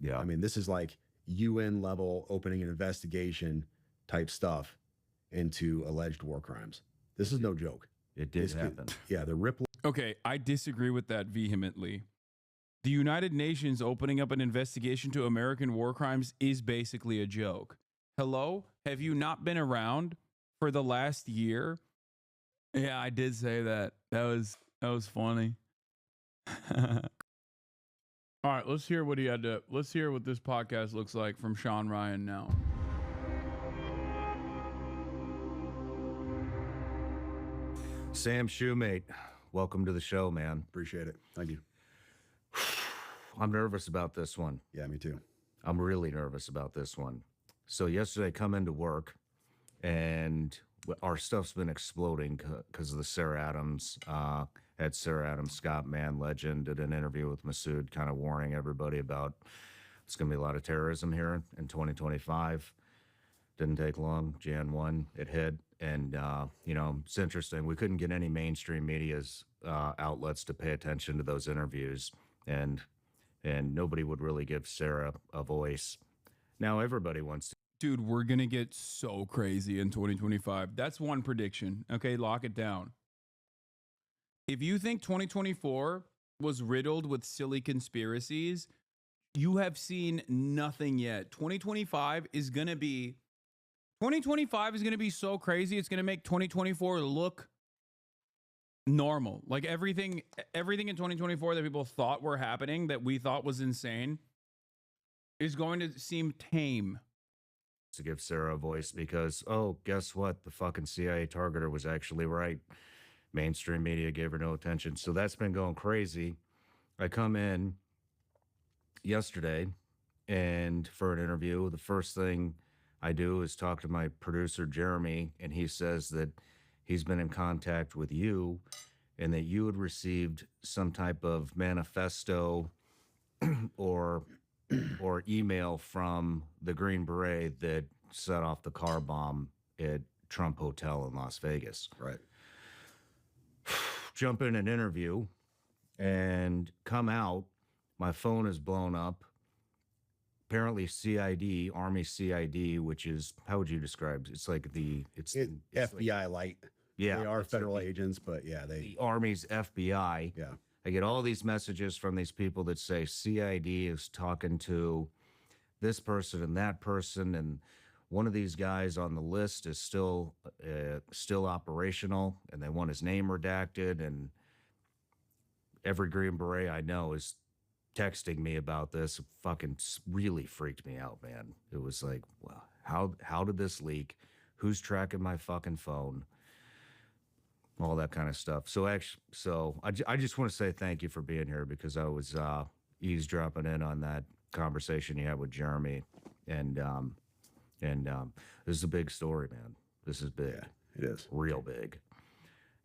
Yeah. I mean, this is like UN level opening an investigation type stuff into alleged war crimes. This is no joke. It did happen. Yeah, the Ripple. Okay, I disagree with that vehemently. The United Nations opening up an investigation to American war crimes is basically a joke. Hello? Have you not been around for the last year? Yeah, I did say that. That was funny. All right, let's hear what he had to. Let's hear what this podcast looks like from Shawn Ryan now. Sam Shoemate, welcome to the show, man. Appreciate it. Thank you. I'm nervous about this one. Yeah, me too. I'm really nervous about this one. So yesterday I come into work and our stuff's been exploding because of the Sarah Adams, had Sarah Adams, Scott Man legend, did an interview with Masood, kind of warning everybody about it's going to be a lot of terrorism here in 2025. Didn't take long. Jan 1, it hit. And, you know, it's interesting. We couldn't get any mainstream media's outlets to pay attention to those interviews. And nobody would really give Sarah a voice. Now everybody wants to. Dude, we're going to get so crazy in 2025. That's one prediction. Okay, lock it down. If you think 2024 was riddled with silly conspiracies, you have seen nothing yet. 2025 is going to be so crazy. It's going to make 2024 look normal. Like everything in 2024 that people thought were happening, that we thought was insane, is going to seem tame. To give Sarah a voice because, oh, guess what? The fucking CIA targeter was actually right. Mainstream media gave her no attention. So that's been going crazy. I come in yesterday and for an interview, the first thing I do is talk to my producer, Jeremy, and he says that he's been in contact with you and that you had received some type of manifesto or email from the Green Beret that set off the car bomb at Trump Hotel in Las Vegas. Right. Jump in an interview and come out. My phone is blown up. Apparently CID, Army CID, which is, how would you describe it? It's like it's FBI light. Yeah. They are federal agents, but yeah, the Army's FBI. Yeah. I get all these messages from these people that say CID is talking to this person and that person, and one of these guys on the list is still operational, and they want his name redacted. And every Green Beret I know is texting me about this. It fucking really freaked me out, man. It was like, well, how did this leak? Who's tracking my fucking phone? All that kind of stuff. So I just want to say thank you for being here because I was eavesdropping in on that conversation you had with Jeremy, and this is a big story, man. This is big. Yeah, it is real big,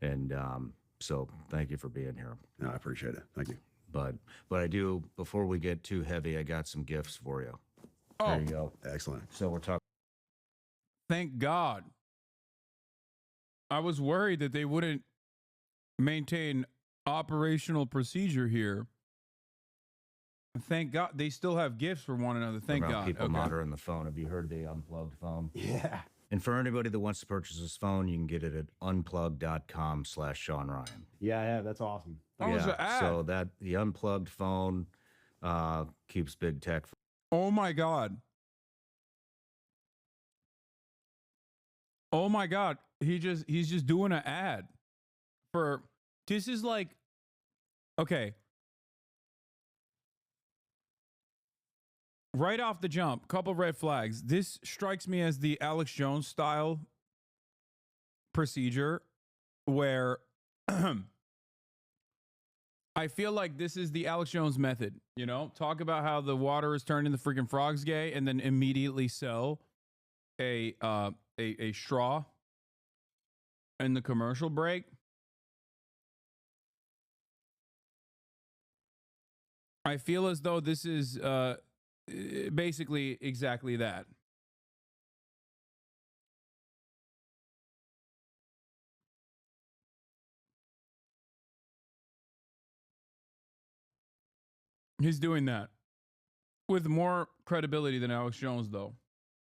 and so thank you for being here. No, I appreciate it. Thank you. But I do, before we get too heavy, I got some gifts for you. Oh, there you go. Excellent. So we're talking. Thank God. I was worried that they wouldn't maintain operational procedure here. Thank God. They still have gifts for one another. Thank God. People monitoring the phone. Have you heard of the unplugged phone? Yeah. And for anybody that wants to purchase this phone, you can get it at unplugged.com/Shawn Ryan. Yeah, I have. That's awesome. So that the unplugged phone keeps big tech. Oh my God. Oh my God. He's just doing an ad for, this is like, okay. Right off the jump, couple red flags. This strikes me as the Alex Jones style procedure where I feel like this is the Alex Jones method, you know? Talk about how the water is turning the freaking frogs gay and then immediately sell a straw in the commercial break. I feel as though this is basically exactly that. He's doing that. with more credibility than Alex Jones, though.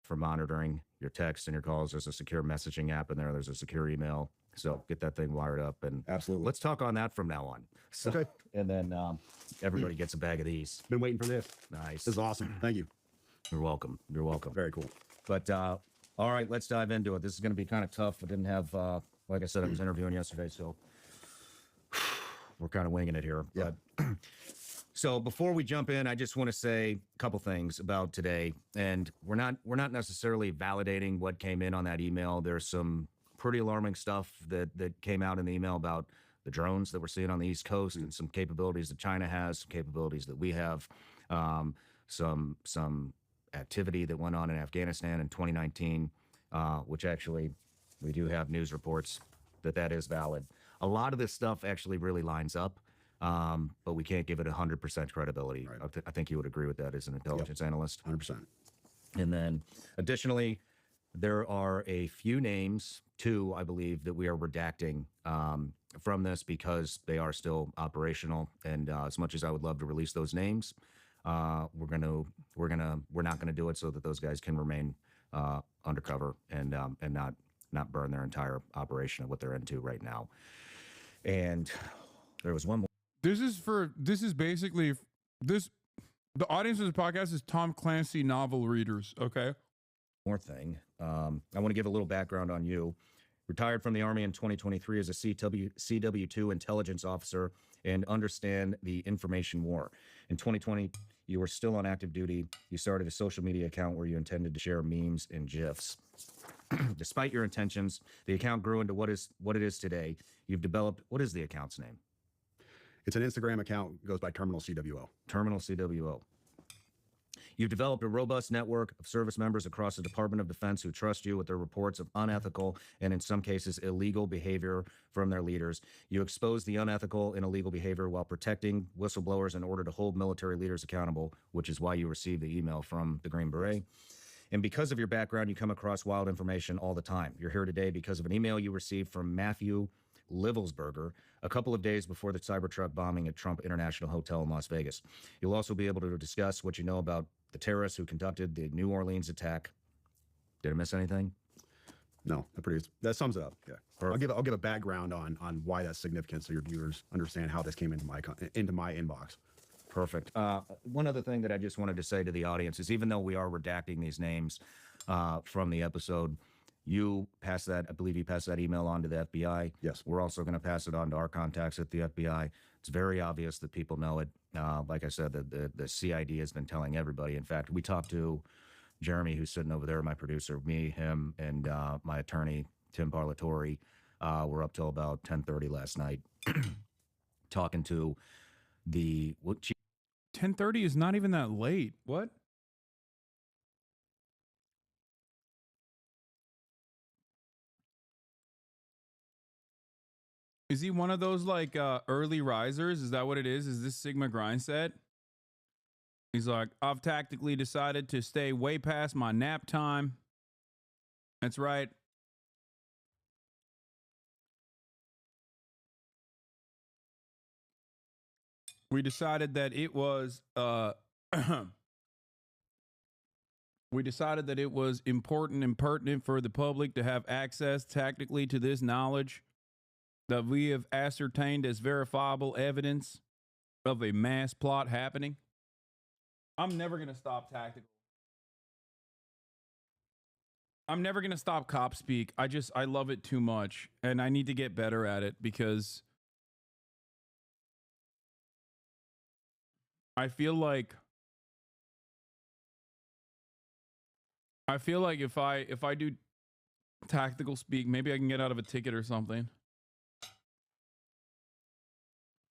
For monitoring your texts and your calls. There's a secure messaging app in there. There's a secure email. So get that thing wired up, and Absolutely. let's talk on that from now on. So, Okay. And then everybody gets a bag of these. Been waiting for this. Nice. This is awesome. Thank you. You're welcome. You're welcome. Very cool. But all right, let's dive into it. This is going to be kind of tough. I didn't have, like I said, I was interviewing yesterday, so we're kind of winging it here. Yeah. But, so before we jump in, I just want to say a couple things about today, and we're not necessarily validating what came in on that email. There's some pretty alarming stuff that came out in the email about the drones that we're seeing on the East Coast and some capabilities that China has, some capabilities that we have, some activity that went on in Afghanistan in 2019, which actually we do have news reports that is valid. A lot of this stuff actually really lines up, but we can't give it 100% credibility. Right. I think you would agree with that as an intelligence analyst. 100%. And then additionally, there are a few names, two, I believe, that we are redacting from this because they are still operational. And as much as I would love to release those names, we're not gonna do it so that those guys can remain undercover and not burn their entire operation of what they're into right now. And there was one more. This is basically this. The audience of this podcast is Tom Clancy novel readers. Okay. More thing. I want to give a little background on you. Retired from the Army in 2023 as a CW2 intelligence officer and understand the information war. In 2020, you were still on active duty. You started a social media account where you intended to share memes and GIFs. Despite your intentions, the account grew into what it is today. You've developed, what is the account's name? It's an Instagram account, goes by Terminal CWO. Terminal CWO. You've developed a robust network of service members across the Department of Defense who trust you with their reports of unethical and, in some cases, illegal behavior from their leaders. You expose the unethical and illegal behavior while protecting whistleblowers in order to hold military leaders accountable, which is why you received the email from the Green Beret. And because of your background, you come across wild information all the time. You're here today because of an email you received from Matthew Livelsberger a couple of days before the Cybertruck bombing at Trump International Hotel in Las Vegas. You'll also be able to discuss what you know about the terrorists who conducted the New Orleans attack. Did I miss anything? No, that sums it up. Yeah. Perfect. I'll give a background on why that's significant so your viewers understand how this came into my inbox. Perfect. One other thing that I just wanted to say to the audience is, even though we are redacting these names from the episode, you passed that, I believe you passed that email on to the FBI. Yes. We're also going to pass it on to our contacts at the FBI. It's very obvious that people know it. Like I said, the CID has been telling everybody. In fact, we talked to Jeremy, who's sitting over there, my producer, me, him, and my attorney, Tim Parlatore. We're up till about 10:30 last night talking to the... 10:30 is not even that late. What? Is he one of those like early risers? Is that what it is? Is this Sigma grind set? He's like, I've tactically decided to stay way past my nap time. That's right. We decided that it was we decided that it was important and pertinent for the public to have access tactically to this knowledge that we have ascertained as verifiable evidence of a mass plot happening. I'm never going to stop tactical. I'm never going to stop cop speak. I love it too much, and I need to get better at it because I feel like if I do tactical speak, maybe I can get out of a ticket or something.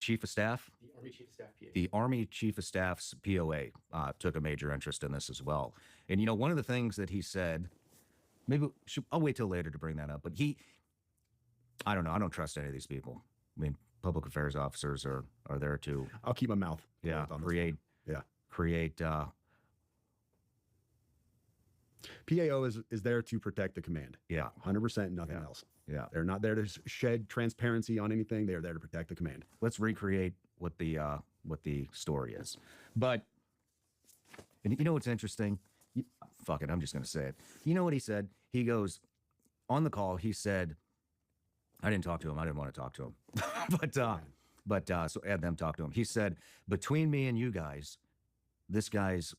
Chief of Staff? The Army Chief of Staff PA. The Army Chief of Staff's POA took a major interest in this as well. And, you know, one of the things that he said, I'll wait till later to bring that up, but I don't know. I don't trust any of these people. I mean, public affairs officers are there to... I'll keep my mouth. Yeah, closed on this create... one. Yeah. Create... PAO is there to protect the command. Yeah. 100%, nothing Yeah. else. Yeah. They're not there to shed transparency on anything. They're there to protect the command. Let's recreate what the story is. But And you know what's interesting? Fuck it, I'm just going to say it. You know what he said? He goes, on the call, he said, I didn't talk to him. I didn't want to talk to him. So add them talk to him. He said, between me and you guys, this guy's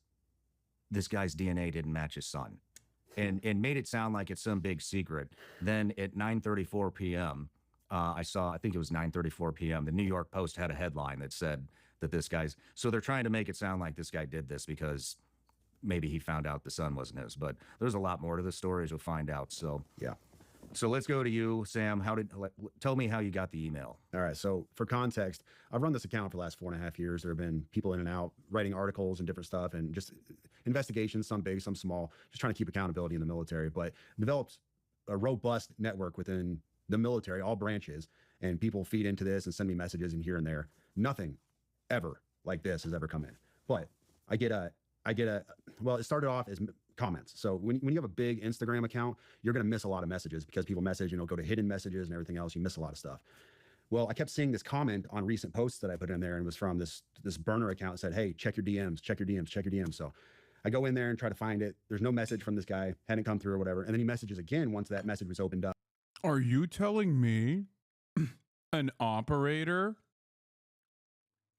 DNA didn't match his son. And made it sound like it's some big secret. Then at 9:34 p.m., I think it was 9:34 p.m., the New York Post had a headline that said that this guy's, so they're trying to make it sound like this guy did this because maybe he found out the son wasn't his. But there's a lot more to the story, as you'll find out. So, Yeah. So let's go to you, Sam. Tell me how you got the email? All right. So for context, I've run this account for the last 4.5 years. There have been people in and out writing articles and different stuff and just investigations, some big, some small, just trying to keep accountability in the military, but developed a robust network within the military, all branches, and people feed into this and send me messages and here and there. Nothing ever like this has ever come in. But well, it started off as comments. So when you have a big Instagram account, you're going to miss a lot of messages because people message, go to hidden messages and everything else. You miss a lot of stuff. Well, I kept seeing this comment on recent posts that I put in there, and it was from this burner account that said, hey, check your DMs, check your DMs, check your DMs. So I go in there and try to find it. There's no message from this guy, hadn't come through or whatever. And then he messages again once that message was opened up. Are you telling me an operator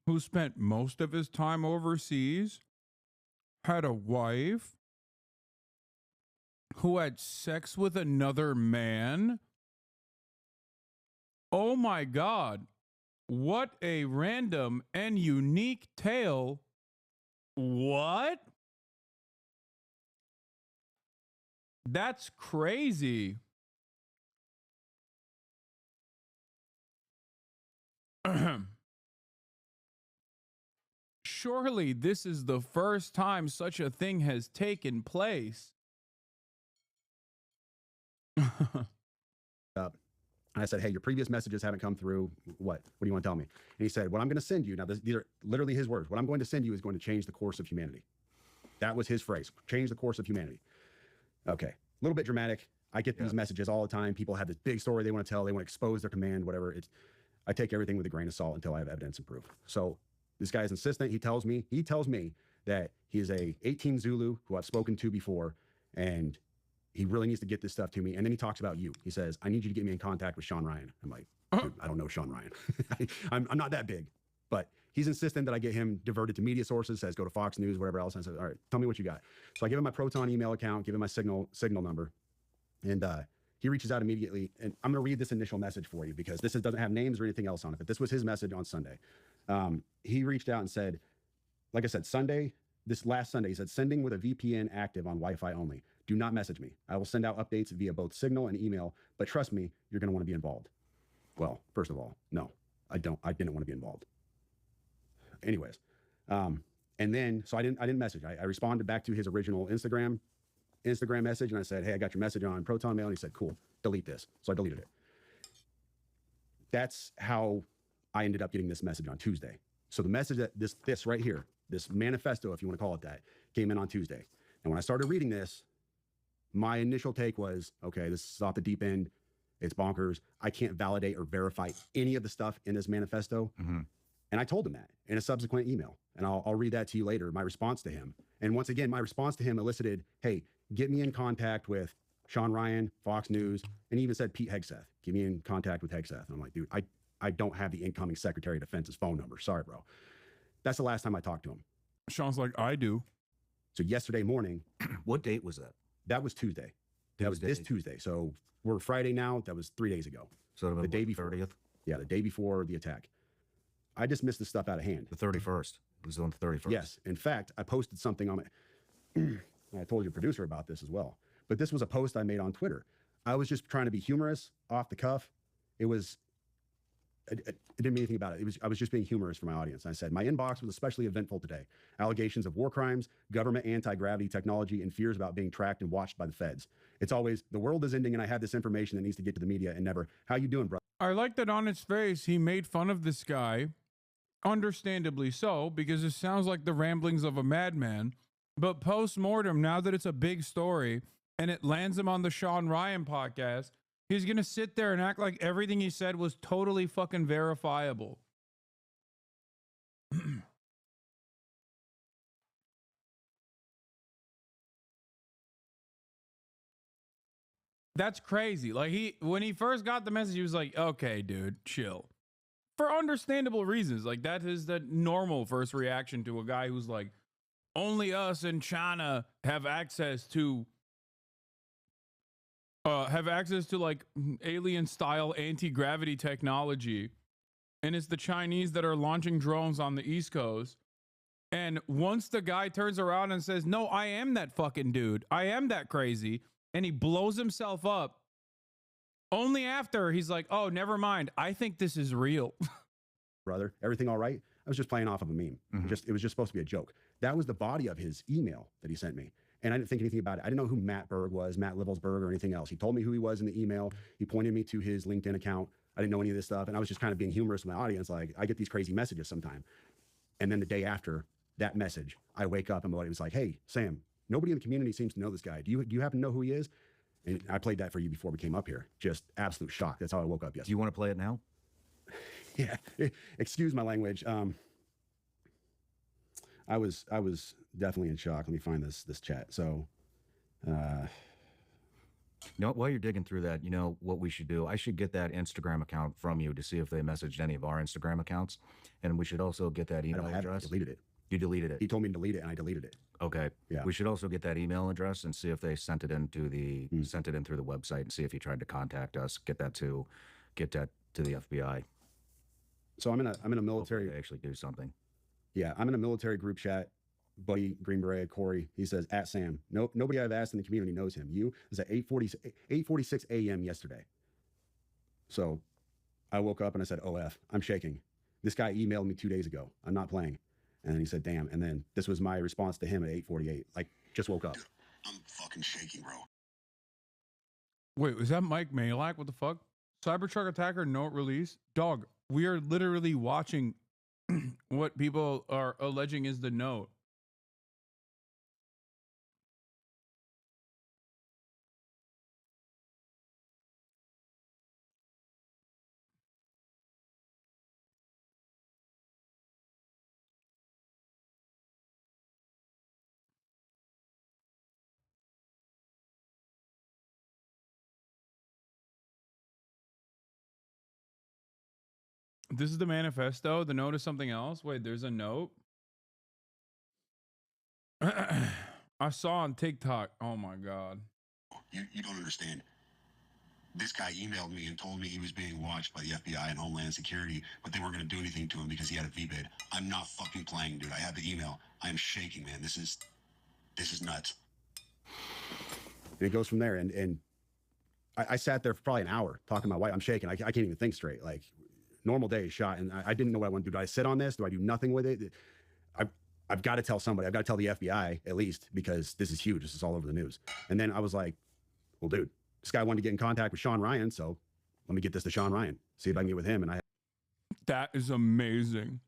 who spent most of his time overseas had a wife who had sex with another man? Oh my God. What a random and unique tale. What? That's crazy. Surely this is the first time such a thing has taken place. Up. And I said, hey, your previous messages haven't come through. What do you want to tell me? And he said, what I'm going to send you, now these are literally his words, what I'm going to send you is going to change the course of humanity. That was his phrase, change the course of humanity. Okay, a little bit dramatic. I get these messages all the time. People have this big story they want to tell. They want to expose their command, whatever. I take everything with a grain of salt until I have evidence and proof. So this guy is insistent. He tells me that he is a 18 Zulu who I've spoken to before, and he really needs to get this stuff to me. And then he talks about you. He says, I need you to get me in contact with Shawn Ryan. I'm like, dude, I don't know Shawn Ryan. I'm not that big. But he's insistent that I get him diverted to media sources, says go to Fox News, whatever else. And I said, all right, tell me what you got. So I give him my Proton email account, give him my signal number. And he reaches out immediately. And I'm going to read this initial message for you because this doesn't have names or anything else on it. But this was his message on Sunday. He reached out and said, like I said, this last Sunday, he said, sending with a VPN active on Wi-Fi only. Do not message me. I will send out updates via both Signal and email, but trust me, you're going to want to be involved. Well, first of all, no, I didn't want to be involved. Anyways, and then, so I didn't message. I responded back to his original Instagram message, and I said, hey, I got your message on Proton Mail. And he said, cool, delete this. So I deleted it. That's how I ended up getting this message on Tuesday. So the message that this right here, this manifesto, if you want to call it that, came in on Tuesday. And when I started reading this, my initial take was, okay, this is off the deep end. It's bonkers. I can't validate or verify any of the stuff in this manifesto. Mm-hmm. And I told him that in a subsequent email. And I'll read that to you later, my response to him. And once again, my response to him elicited, hey, get me in contact with Shawn Ryan, Fox News, and he even said Pete Hegseth. Get me in contact with Hegseth. And I'm like, dude, I don't have the incoming Secretary of Defense's phone number. Sorry, bro. That's the last time I talked to him. Sean's like, I do. So yesterday morning. What date was that? That was Tuesday. That was this Tuesday. So we're Friday now. That was 3 days ago. So the day before. 30th? Yeah, the day before the attack. I dismissed the stuff out of hand. The 31st. It was on the 31st. Yes. In fact, I posted something on it. I told your producer about this as well. But this was a post I made on Twitter. I was just trying to be humorous, off the cuff. I didn't mean anything about it. I was just being humorous for my audience. I said, my inbox was especially eventful today. Allegations of war crimes, government anti-gravity technology, and fears about being tracked and watched by the feds. It's always, the world is ending and I have this information that needs to get to the media, and never, how you doing, bro? I like that on its face, he made fun of this guy. Understandably so, because it sounds like the ramblings of a madman. But post-mortem, now that it's a big story and it lands him on the Shawn Ryan podcast, he's going to sit there and act like everything he said was totally fucking verifiable. That's crazy. Like when he first got the message, he was like, okay, dude, chill. For understandable reasons. Like that is the normal first reaction to a guy who's like, only us in China have access to like alien style anti-gravity technology. And it's the Chinese that are launching drones on the East Coast. And once the guy turns around and says, no, I am that fucking dude. I am that crazy. And he blows himself up. Only after he's like, oh, never mind. I think this is real. Brother, everything all right? I was just playing off of a meme. It was just supposed to be a joke. That was the body of his email that he sent me. And I didn't think anything about it. I didn't know who Matt Berg was, Matt Livelsberg or anything else. He told me who he was in the email. He pointed me to his LinkedIn account. I didn't know any of this stuff. And I was just kind of being humorous with my audience. Like, I get these crazy messages sometime. And then the day after that message, I wake up and it was like, hey, Sam, nobody in the community seems to know this guy. Do you happen to know who he is? And I played that for you before we came up here. Just absolute shock. That's how I woke up yesterday. Do you want to play it now? Yeah. Excuse my language. I was definitely in shock. Let me find this chat. So, You know, while you're digging through that, you know what we should do? I should get that Instagram account from you to see if they messaged any of our Instagram accounts. And we should also get that I email don't have it. I address. deleted it. You deleted it. He told me to delete it and I deleted it. Okay. Yeah. We should also get that email address and see if they sent it into the sent it in through the website and see if he tried to contact us. Get that to the FBI. So I'm in a Hopefully military. they actually do something. Yeah, I'm in a military group chat. Buddy Green Beret, Corey, he says, at Sam. No, nobody I've asked in the community knows him. You is at 8:46 a.m. yesterday. So I woke up and I said, OF, I'm shaking. This guy emailed me 2 days ago. I'm not playing. And then he said, damn. And then this was my response to him at 8:48. Like, just woke up. I'm fucking shaking, bro. Wait, was that Mike Malak? What the fuck? Cybertruck attacker note release? Dog, we are literally watching what people are alleging is the note. This is the manifesto. The note is something else. Wait, there's a note. I saw on TikTok. Oh my God. You don't understand. This guy emailed me and told me he was being watched by the FBI and Homeland Security, but they weren't going to do anything to him because he had a VBID. I'm not fucking playing, dude. I have the email. I am shaking, man. This is nuts. And it goes from there. And I sat there for probably an hour talking to my wife. I'm shaking. I can't even think straight. Like, normal day shot. And I didn't know what I want to do. Do I sit on this? Do I do nothing with it? I've got to tell somebody. I've got to tell the FBI at least, because this is huge. This is all over the news. And then I was like, well, dude, this guy wanted to get in contact with Shawn Ryan. So let me get this to Shawn Ryan, see if I can get with him. And That is amazing.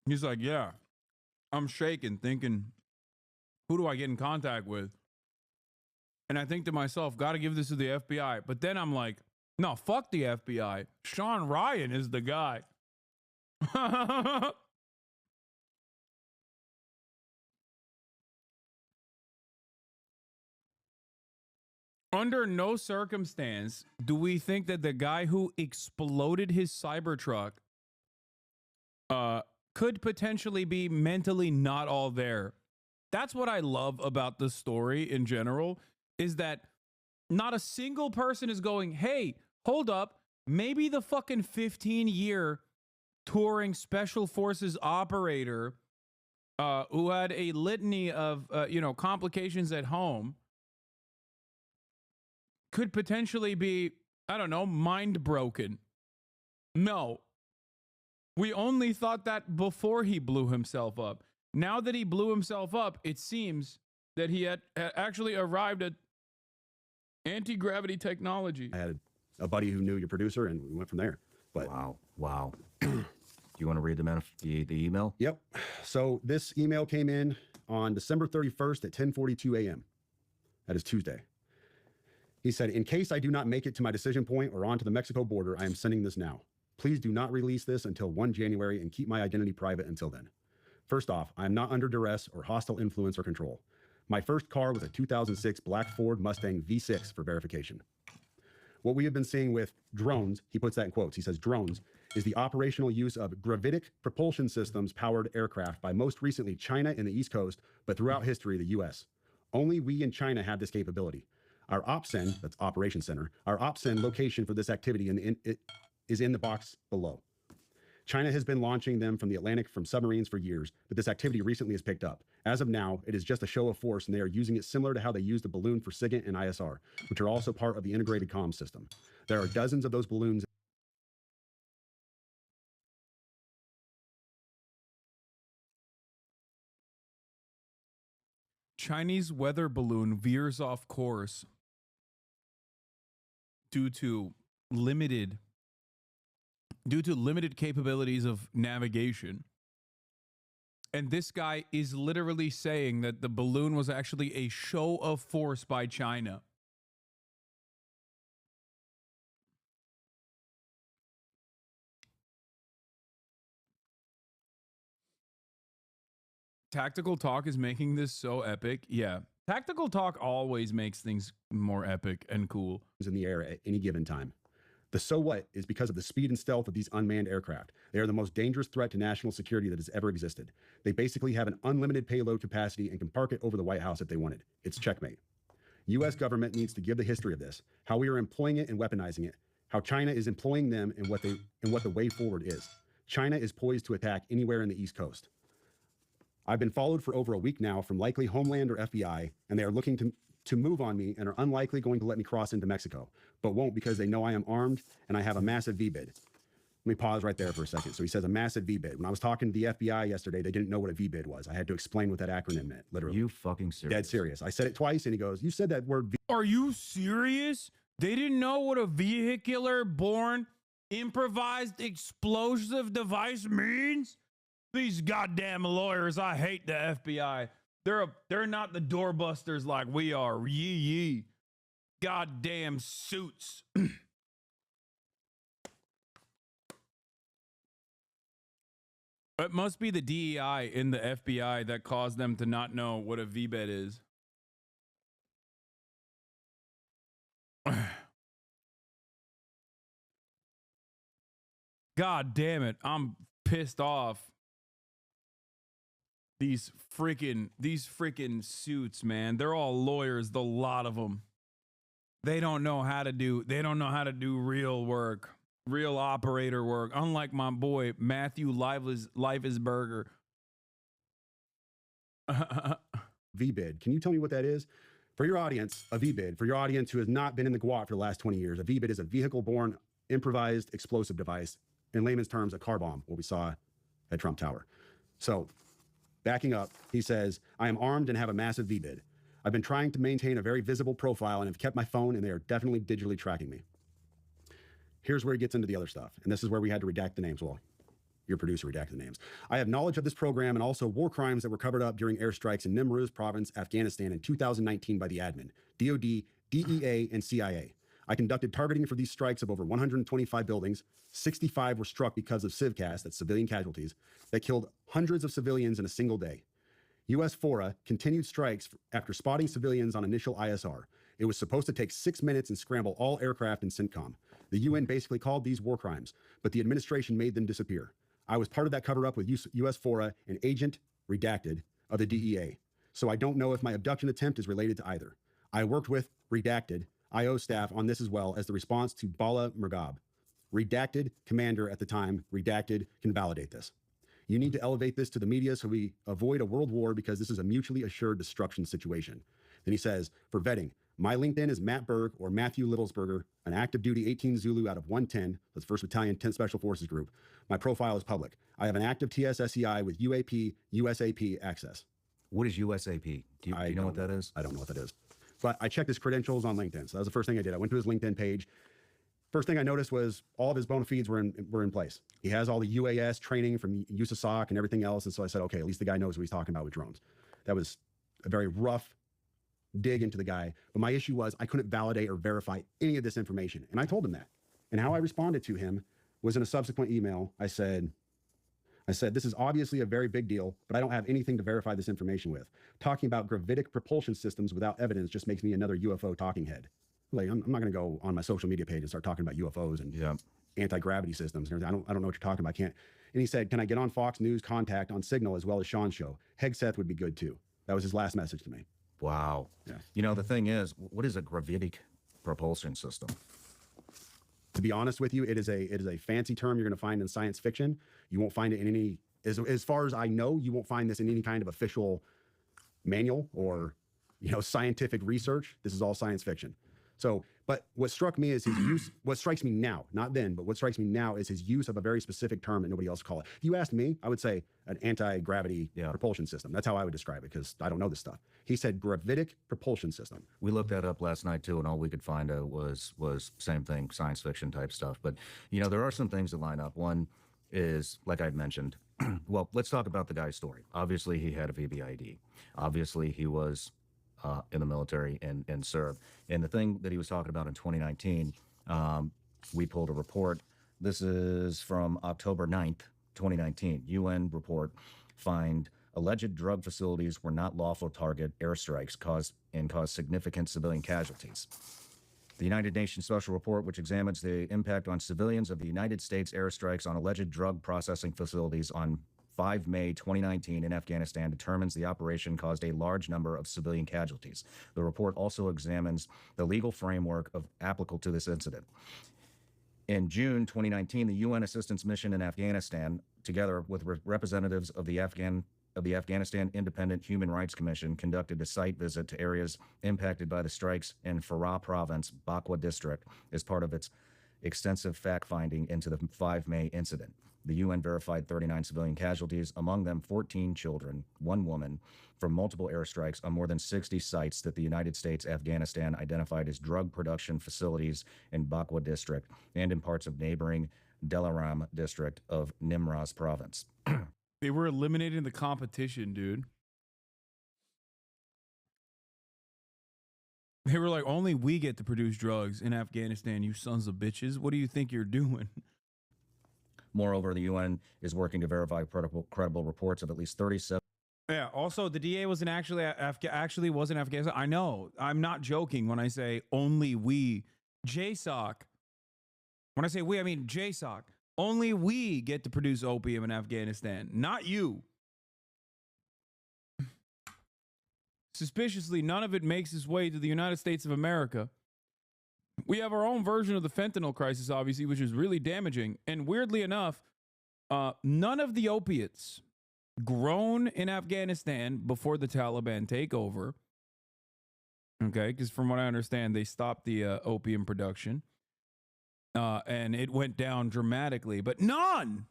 He's like, yeah, I'm shaking, thinking, who do I get in contact with? And I think to myself, got to give this to the FBI. But then I'm like, no, fuck the FBI. Shawn Ryan is the guy. Under no circumstance do we think that the guy who exploded his Cybertruck could potentially be mentally not all there. That's what I love about the story in general, is that not a single person is going, hey, hold up, maybe the fucking 15-year touring special forces operator who had a litany of, complications at home could potentially be, I don't know, mind broken. No. We only thought that before he blew himself up. Now that he blew himself up, it seems that he had actually arrived at anti-gravity technology. I had a buddy who knew your producer, and we went from there. But Wow. Do you want to read the email? Yep. So this email came in on December 31st at 10:42 a.m. That is Tuesday. He said, in case I do not make it to my decision point or onto the Mexico border, I am sending this now. Please do not release this until 1 January and keep my identity private until then. First off, I am not under duress or hostile influence or control. My first car was a 2006 black Ford Mustang V6 for verification. What we have been seeing with drones, he puts that in quotes, he says drones, is the operational use of gravitic propulsion systems powered aircraft by most recently China and the East Coast, but throughout history, the US. Only we in China have this capability. Our OPSEN, that's Operation Center, our OPSEN location for this activity is in the box below. China has been launching them from the Atlantic from submarines for years, but this activity recently has picked up. As of now, it is just a show of force, and they are using it similar to how they used the balloon for SIGINT and ISR, which are also part of the integrated comm system. There are dozens of those balloons. Chinese weather balloon veers off course due to limited capabilities of navigation. And this guy is literally saying that the balloon was actually a show of force by China. Tactical Talk is making this so epic. Yeah. Tactical Talk always makes things more epic and cool. In the air at any given time. The so what is because of the speed and stealth of these unmanned aircraft. They are the most dangerous threat to national security that has ever existed. They basically have an unlimited payload capacity and can park it over the White House if they wanted. It's checkmate. U.S. government needs to give the history of this, how we are employing it and weaponizing it, how China is employing them and what the way forward is. China is poised to attack anywhere in the East Coast. I've been followed for over a week now from likely Homeland or FBI, and they are looking to move on me and are unlikely going to let me cross into Mexico, but won't because they know I am armed and I have a massive VBID. Let me pause right there for a second. So he saes a massive VBID. When I was talking to the FBI yesterday, they didn't know what a VBID was. I had to explain what that acronym meant, literally. You fucking serious? Dead serious. I said it twice and he goes, you said that word. Are you serious? They didn't know what a vehicular borne improvised explosive device means? These goddamn lawyers, I hate the FBI. They're not the doorbusters like we are. Yee. Goddamn suits. It must be the DEI in the FBI that caused them to not know what a VBED is. God damn it. I'm pissed off. These freaking suits, man. They're all lawyers, the lot of them. They don't know how to do real work, real operator work. Unlike my boy Matthew Leifesberger. VBID. Can you tell me what that is? For your audience, a VBID, for your audience who has not been in the GWOT for the last 20 years, a VBID is a vehicle-borne improvised explosive device. In layman's terms, a car bomb, what we saw at Trump Tower. So, backing up, he says, I am armed and have a massive VBID. I've been trying to maintain a very visible profile and have kept my phone, and they are definitely digitally tracking me. Here's where he gets into the other stuff. And this is where we had to redact the names. Well, your producer redacted the names. I have knowledge of this program and also war crimes that were covered up during airstrikes in Nimruz province, Afghanistan in 2019 by the admin, DOD, DEA, and CIA. I conducted targeting for these strikes of over 125 buildings. 65 were struck because of civcas, that's civilian casualties, that killed hundreds of civilians in a single day. U.S. FORA continued strikes after spotting civilians on initial ISR. It was supposed to take 6 minutes and scramble all aircraft in CENTCOM. The UN basically called these war crimes, but the administration made them disappear. I was part of that cover-up with U.S. FORA and agent, redacted, of the DEA. So I don't know if my abduction attempt is related to either. I worked with, redacted, IO staff on this as well as the response to Bala Murghab. Redacted commander at the time, redacted can validate this. You need to elevate this to the media so we avoid a world war because this is a mutually assured destruction situation. Then he says, for vetting, my LinkedIn is Matt Berg or Matthew Littlesberger, an active duty 18 Zulu out of 110, that's 1st Battalion 10th Special Forces Group. My profile is public. I have an active TSSCI with UAP, USAP access. What is USAP? Do you know what that is? I don't know what that is. But I checked his credentials on LinkedIn. So that was the first thing I did. I went to his LinkedIn page. First thing I noticed was all of his bona fides were in place. He has all the UAS training from USASOC and everything else. And so I said, okay, at least the guy knows what he's talking about with drones. That was a very rough dig into the guy. But my issue was I couldn't validate or verify any of this information. And I told him that. And how I responded to him was in a subsequent email. I said, I said, this is obviously a very big deal, but I don't have anything to verify this information with. Talking about gravitic propulsion systems without evidence just makes me another UFO talking head. Like, I'm not going to go on my social media page and start talking about UFOs and anti-gravity systems and everything. I don't know what you're talking about. Can't. And he said, can I get on Fox News Contact on Signal as well as Sean's show? Hegseth would be good too. That was his last message to me. Wow. Yeah. You know, the thing is, what is a gravitic propulsion system? To be honest with you, it is a fancy term you're going to find in science fiction. You won't find it in any, as far as I know, you won't find this in any kind of official manual or, you know, scientific research. This is all science fiction. So, but what struck me is his use, what strikes me now, not then, but what strikes me now is his use of a very specific term that nobody else call it. If you asked me, I would say an anti-gravity propulsion system. That's how I would describe it because I don't know this stuff. He said gravitic propulsion system. We looked that up last night too, and all we could find was same thing, science fiction type stuff. But, you know, there are some things that line up. One is, like I'd mentioned, well, let's talk about the guy's story. Obviously, he had a VBID. Obviously, he was in the military and served. And the thing that he was talking about in 2019, we pulled a report. This is from October 9th, 2019. UN report find alleged drug facilities were not lawful target airstrikes caused significant civilian casualties. The United Nations Special Report, which examines the impact on civilians of the United States airstrikes on alleged drug processing facilities on 5 May 2019 in Afghanistan, determines the operation caused a large number of civilian casualties. The report also examines the legal framework applicable to this incident. In June 2019, the UN Assistance Mission in Afghanistan, together with representatives of the Afghanistan Independent Human Rights Commission, conducted a site visit to areas impacted by the strikes in Farah Province, Bakwa District, as part of its extensive fact-finding into the 5 May incident. The UN verified 39 civilian casualties, among them 14 children, 1 woman, from multiple airstrikes on more than 60 sites that the United States Afghanistan identified as drug production facilities in Bakwa District and in parts of neighboring Delaram District of Nimraz Province. They were eliminating the competition, dude. They were like, only we get to produce drugs in Afghanistan, you sons of bitches. What do you think you're doing? Moreover, the UN is working to verify credible reports of at least 37. Yeah. Also, the DA wasn't actually wasn't Afghanistan. I know. I'm not joking when I say only we, JSOC. When I say we, I mean JSOC. Only we get to produce opium in Afghanistan, not you. Suspiciously, none of it makes its way to the United States of America. We have our own version of the fentanyl crisis, obviously, which is really damaging. And weirdly enough, none of the opiates grown in Afghanistan before the Taliban takeover, okay, because from what I understand, they stopped the opium production, and it went down dramatically. But none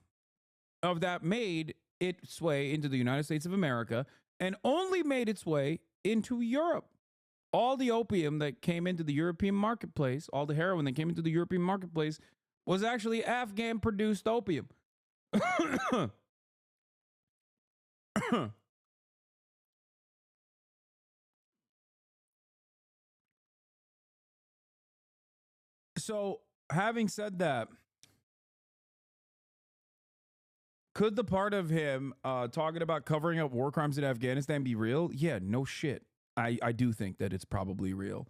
of that made its way into the United States of America and only made its way into Europe. All the opium that came into the European marketplace, all the heroin that came into the European marketplace was actually Afghan-produced opium. So, having said that, could the part of him talking about covering up war crimes in Afghanistan be real? Yeah, no shit. I do think that it's probably real,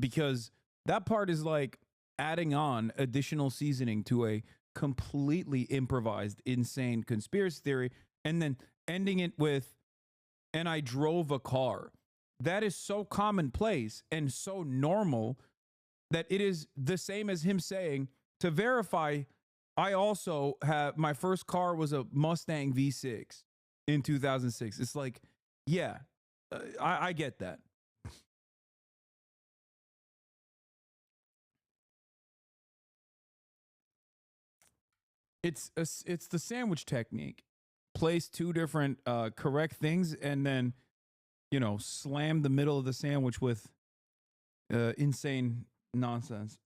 because that part is like adding on additional seasoning to a completely improvised, insane conspiracy theory and then ending it with, and I drove a car. That is so commonplace and so normal that it is the same as him saying, to verify, I also have, my first car was a Mustang V6 in 2006. It's like, yeah, I get that. It's the sandwich technique. Place 2 different correct things and then, you know, slam the middle of the sandwich with insane nonsense.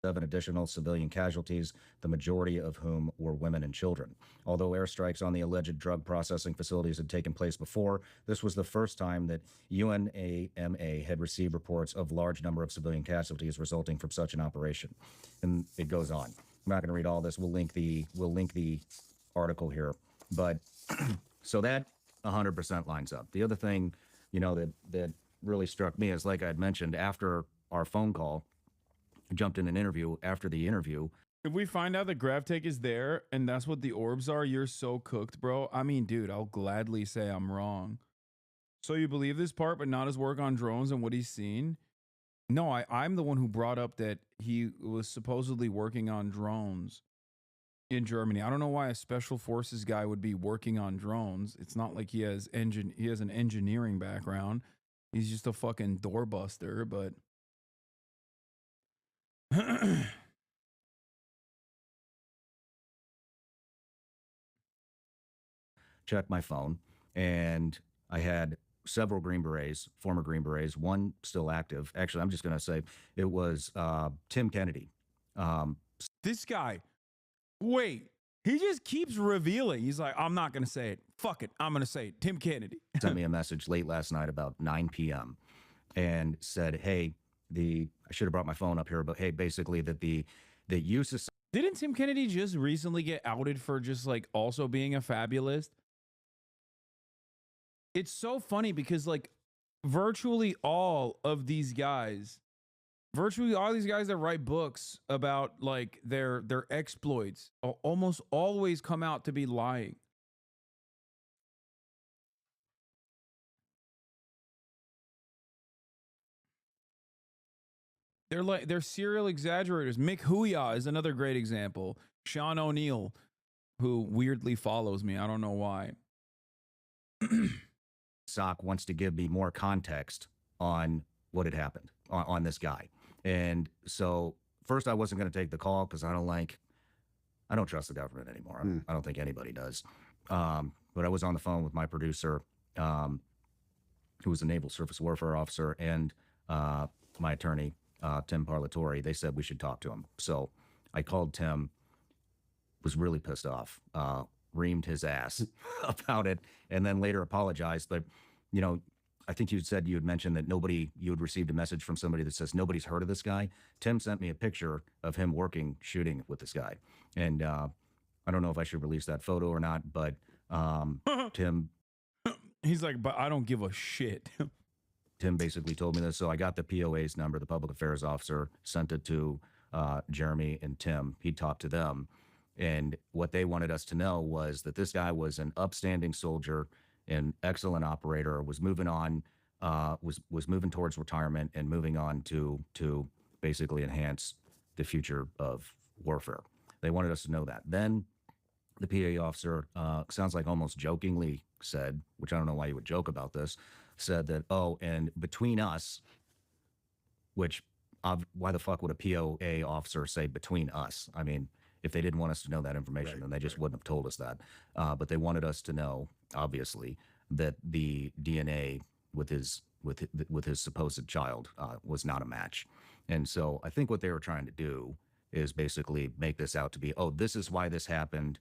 7 additional civilian casualties, the majority of whom were women and children. Although airstrikes on the alleged drug processing facilities had taken place before, this was the first time that UNAMA had received reports of large number of civilian casualties resulting from such an operation. And it goes on. not going to read all this. We'll link the article here. But so that 100% lines up. The other thing, you know, that really struck me is, like I'd mentioned, after our phone call, I jumped in an interview. After the interview, If we find out that GravTech is there and that's what the orbs are, you're so cooked, bro. I mean, dude, I'll gladly say I'm wrong. So you believe this part, but not his work on drones and what he's seen? No, I'm the one who brought up that he was supposedly working on drones in Germany. I don't know why a special forces guy would be working on drones. It's not like he has an engineering background. He's just a fucking doorbuster, but checked my phone, and I had several Green Berets, former Green Berets, one still active. Actually, I'm just going to say it was Tim Kennedy. this guy, wait, he just keeps revealing. He's like, I'm not going to say it. Fuck it. I'm going to say it. Tim Kennedy. Sent me a message late last night about 9 p.m. and said, hey, I should have brought my phone up here, but hey, basically that the use of Didn't Tim Kennedy just recently get outed for just like also being a fabulist? It's so funny because like virtually all these guys that write books about like their exploits almost always come out to be lying. They're serial exaggerators. Mick Huya is another great example. Sean O'Neill, who weirdly follows me. I don't know why. SOC wants to give me more context on what had happened on this guy. And so first I wasn't going to take the call because I don't trust the government anymore. I don't think anybody does. But I was on the phone with my producer, who was a naval surface warfare officer, and my attorney, Tim Parlatore. They said we should talk to him. So I called Tim, was really pissed off, reamed his ass about it, and then later apologized. But, you know, I think you said you had mentioned that you had received a message from somebody that says nobody's heard of this guy. Tim sent me a picture of him shooting with this guy. And I don't know if I should release that photo or not, but Tim. He's like, but I don't give a shit. Tim basically told me this. So I got the POA's number, the public affairs officer, sent it to Jeremy and Tim. He talked to them. And what they wanted us to know was that this guy was an upstanding soldier, an excellent operator, was moving on, was moving towards retirement and moving on to basically enhance the future of warfare. They wanted us to know that. Then the PA officer, sounds like almost jokingly said, which I don't know why you would joke about this, said that, oh, and between us, which why the fuck would a POA officer say between us? I mean, if they didn't want us to know that information, then they just wouldn't have told us that. But they wanted us to know, obviously, that the DNA with his supposed child was not a match. And so I think what they were trying to do is basically make this out to be, oh, this is why this happened.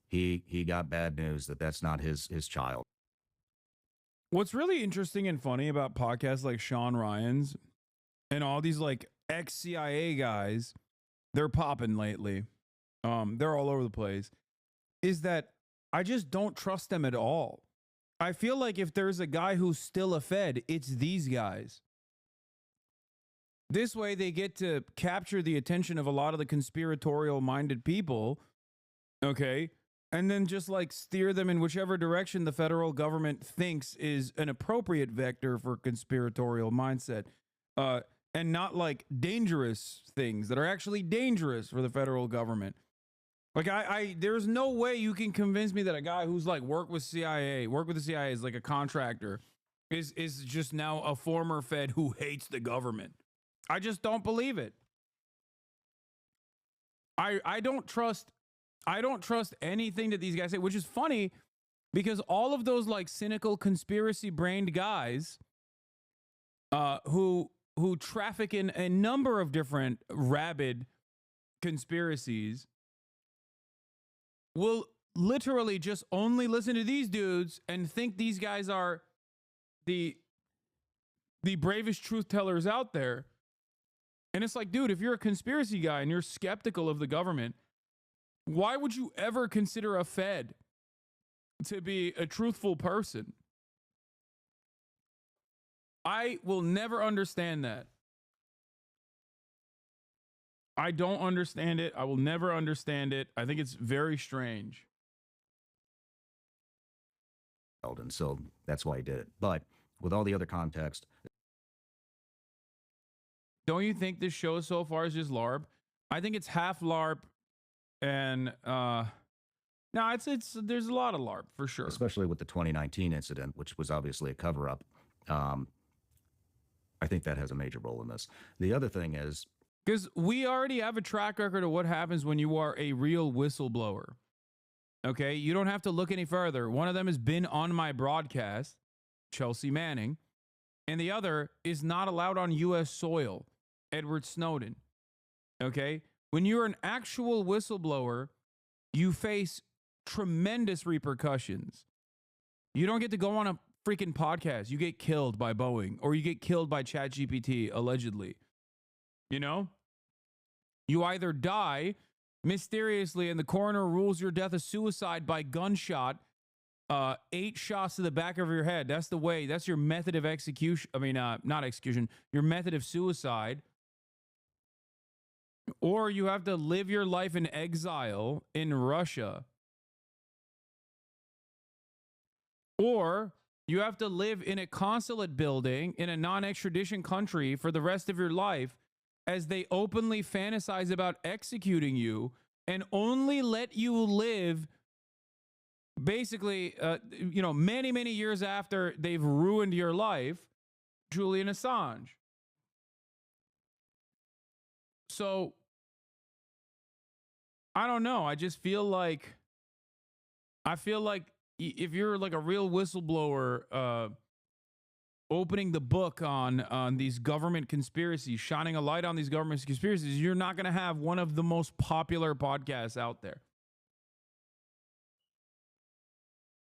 He got bad news that that's not his child. What's really interesting and funny about podcasts like Shawn Ryan's and all these like ex-CIA guys, they're popping lately. They're all over the place, is that I just don't trust them at all. I feel like if there's a guy who's still a Fed, it's these guys. This way they get to capture the attention of a lot of the conspiratorial minded people, okay, and then just like steer them in whichever direction the federal government thinks is an appropriate vector for conspiratorial mindset, and not like dangerous things that are actually dangerous for the federal government. Like there's no way you can convince me that a guy who's like worked with the CIA is like a contractor is just now a former Fed who hates the government. I just don't believe it. I don't trust anything that these guys say, which is funny because all of those like cynical conspiracy brained guys who traffic in a number of different rabid conspiracies will literally just only listen to these dudes and think these guys are the bravest truth tellers out there. And it's like, dude, if you're a conspiracy guy and you're skeptical of the government, Why would you ever consider a Fed to be a truthful person? I will never understand that. I don't understand it. I will never understand it. I think it's very strange. And so that's why he did it. But with all the other context, don't you think this show so far is just LARP? I think it's half LARP, and no, it's there's a lot of LARP for sure. especially with the 2019 incident, which was obviously a cover up, I think that has a major role in this. The other thing is, because we already have a track record of what happens when you are a real whistleblower. Okay, you don't have to look any further. One of them has been on my broadcast, Chelsea Manning, and the other is not allowed on U.S. soil, Edward Snowden. Okay, when you're an actual whistleblower, you face tremendous repercussions. You don't get to go on a freaking podcast. You get killed by Boeing, or you get killed by ChatGPT, allegedly. You know? You either die mysteriously and the coroner rules your death a suicide by gunshot, 8 shots to the back of your head. That's the way. That's your method of execution. I mean, not execution. Your method of suicide. Or you have to live your life in exile in Russia. Or you have to live in a consulate building in a non-extradition country for the rest of your life as they openly fantasize about executing you and only let you live basically, many, many years after they've ruined your life, Julian Assange. So, I don't know. I just feel like, if you're like a real whistleblower, opening the book on these government conspiracies, shining a light on these government conspiracies, you're not going to have one of the most popular podcasts out there.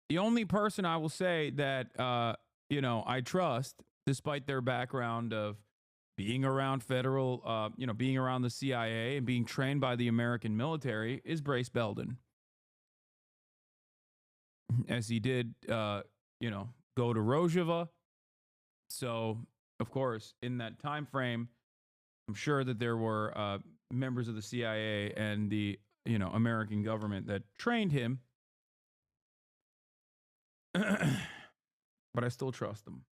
The only person I will say that, I trust, despite their background of being around federal, being around the CIA and being trained by the American military, is Brace Belden. As he did, go to Rojava. So, of course, in that time frame, I'm sure that there were members of the CIA and the, American government that trained him. But I still trust them.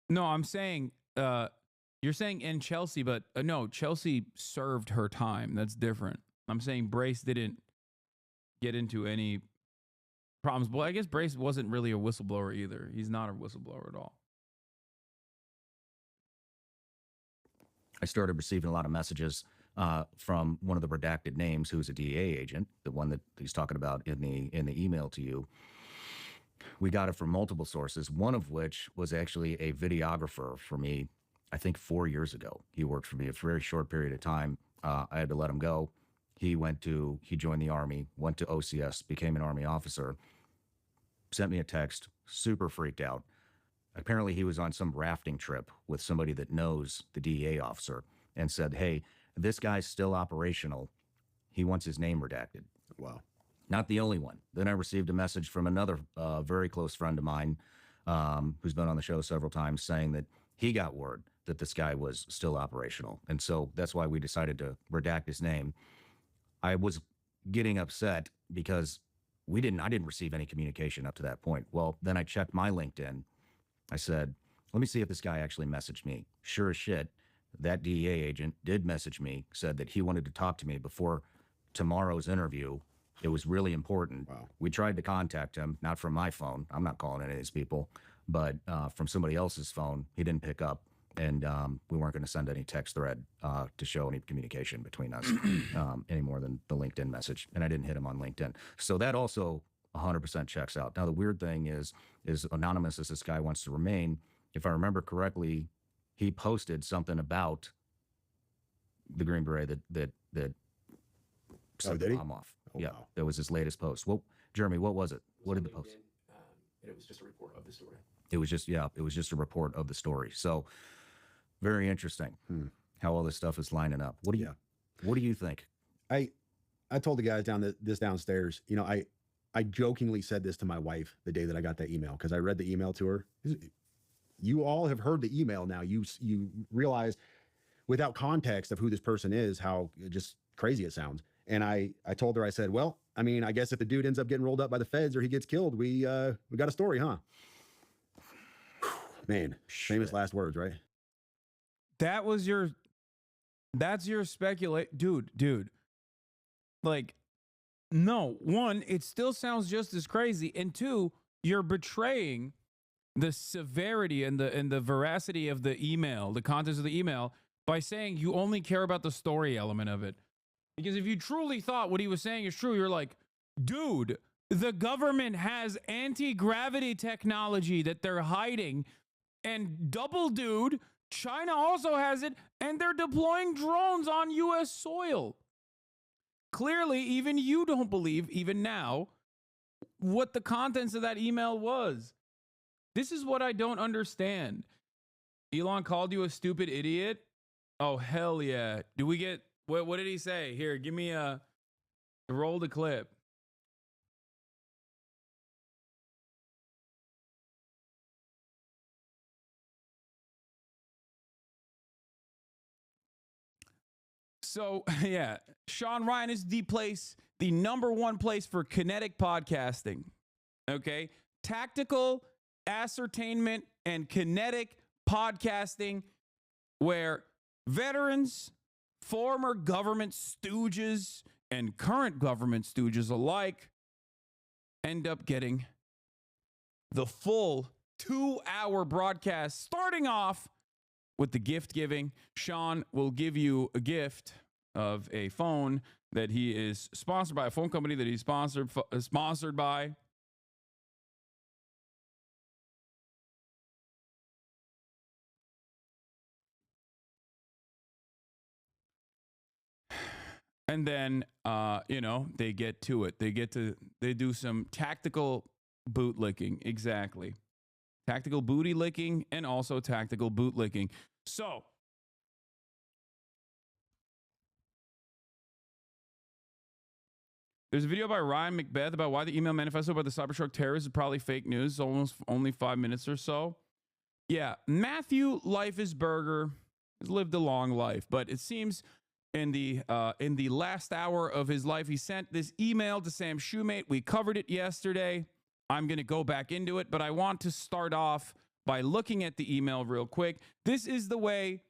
No, I'm saying, you're saying in Chelsea, but no, Chelsea served her time. That's different. I'm saying Brace didn't get into any problems. Well, I guess Brace wasn't really a whistleblower either. He's not a whistleblower at all. I started receiving a lot of messages from one of the redacted names, who's a DEA agent, the one that he's talking about in the email to you. We got it from multiple sources, one of which was actually a videographer for me, I think 4 years ago. He worked for me a very short period of time. I had to let him go. He joined the Army, went to OCS, became an Army officer, sent me a text, super freaked out. Apparently he was on some rafting trip with somebody that knows the DEA officer and said, hey, this guy's still operational. He wants his name redacted. Wow. Not the only one. Then I received a message from another very close friend of mine who's been on the show several times saying that he got word that this guy was still operational. And so that's why we decided to redact his name. I was getting upset because I didn't receive any communication up to that point. Well, then I checked my LinkedIn. I said, let me see if this guy actually messaged me. Sure as shit, that DEA agent did message me, said that he wanted to talk to me before tomorrow's interview. It was really important. Wow. We tried to contact him, not from my phone. I'm not calling any of these people, but from somebody else's phone. He didn't pick up, and we weren't going to send any text thread to show any communication between us any more than the LinkedIn message. And I didn't hit him on LinkedIn. So that also 100% checks out. Now, the weird thing is anonymous as this guy wants to remain, if I remember correctly, he posted something about the Green Beret that set the did he? bomb off. Oh, Yeah, wow. that was his latest post. Well, Jeremy, what was it? What did the post? It was just a report of the story. It was just a report of the story. So very interesting how all this stuff is lining up. What do you? Yeah. What do you think? I told the guys this downstairs, you know, I jokingly said this to my wife the day that I got that email, because I read the email to her. You all have heard the email now. You realize without context of who this person is, how just crazy it sounds. And I told her, I said, well, I mean, I guess if the dude ends up getting rolled up by the feds or he gets killed, we got a story, huh? Man, famous last words, right? That's your speculate, dude. Like, no, one, it still sounds just as crazy, and two, you're betraying the severity and the veracity of the email, the contents of the email, by saying you only care about the story element of it. Because if you truly thought what he was saying is true, you're like, dude, the government has anti-gravity technology that they're hiding, and double dude, China also has it, and they're deploying drones on U.S. soil. Clearly, even you don't believe, even now, what the contents of that email was. This is what I don't understand. Elon called you a stupid idiot? Oh, hell yeah. Do we get, what did he say? Here, give me roll the clip. So, yeah, Shawn Ryan is the number one place for kinetic podcasting. Okay? Tactical ascertainment and kinetic podcasting, where veterans, former government stooges, and current government stooges alike end up getting the full 2-hour broadcast, starting off with the gift giving. Shawn will give you a gift of a phone that he is sponsored by, a phone company that he's sponsored by. And then, they get to it. They do some tactical bootlicking. Exactly. Tactical booty licking and also tactical bootlicking. So, there's a video by Ryan Macbeth about why the email manifesto about the Cybertruck terrorists is probably fake news. It's almost only 5 minutes or so. Yeah, Matthew Leifesberger has lived a long life, but it seems in the last hour of his life, he sent this email to Sam Shoemate. We covered it yesterday. I'm going to go back into it, but I want to start off by looking at the email real quick. This is the way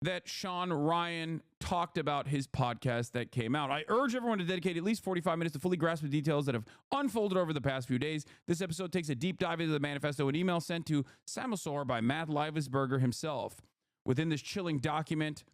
that Shawn Ryan talked about his podcast that came out. I urge everyone to dedicate at least 45 minutes to fully grasp the details that have unfolded over the past few days. This episode takes a deep dive into the manifesto, an email sent to Samosor by Matt Leifesberger himself. Within this chilling document,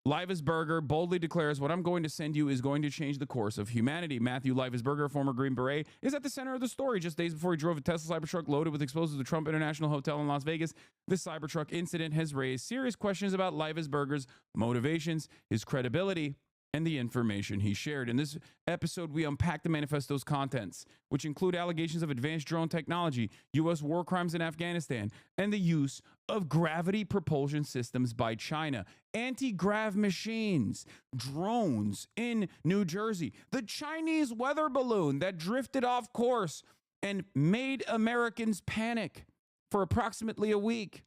Leifesberger boldly declares, what I'm going to send you is going to change the course of humanity. Matthew Leifesberger, a former Green Beret, is at the center of the story. Just days before he drove a Tesla Cybertruck loaded with explosives to the Trump International Hotel in Las Vegas, this Cybertruck incident has raised serious questions about Leifesberger's motivations, his credibility, and the information he shared. In this episode, we unpack the manifesto's contents, which include allegations of advanced drone technology, U.S. war crimes in Afghanistan, and the use of gravity propulsion systems by China, anti-grav machines, drones in New Jersey, the Chinese weather balloon that drifted off course and made Americans panic for approximately a week.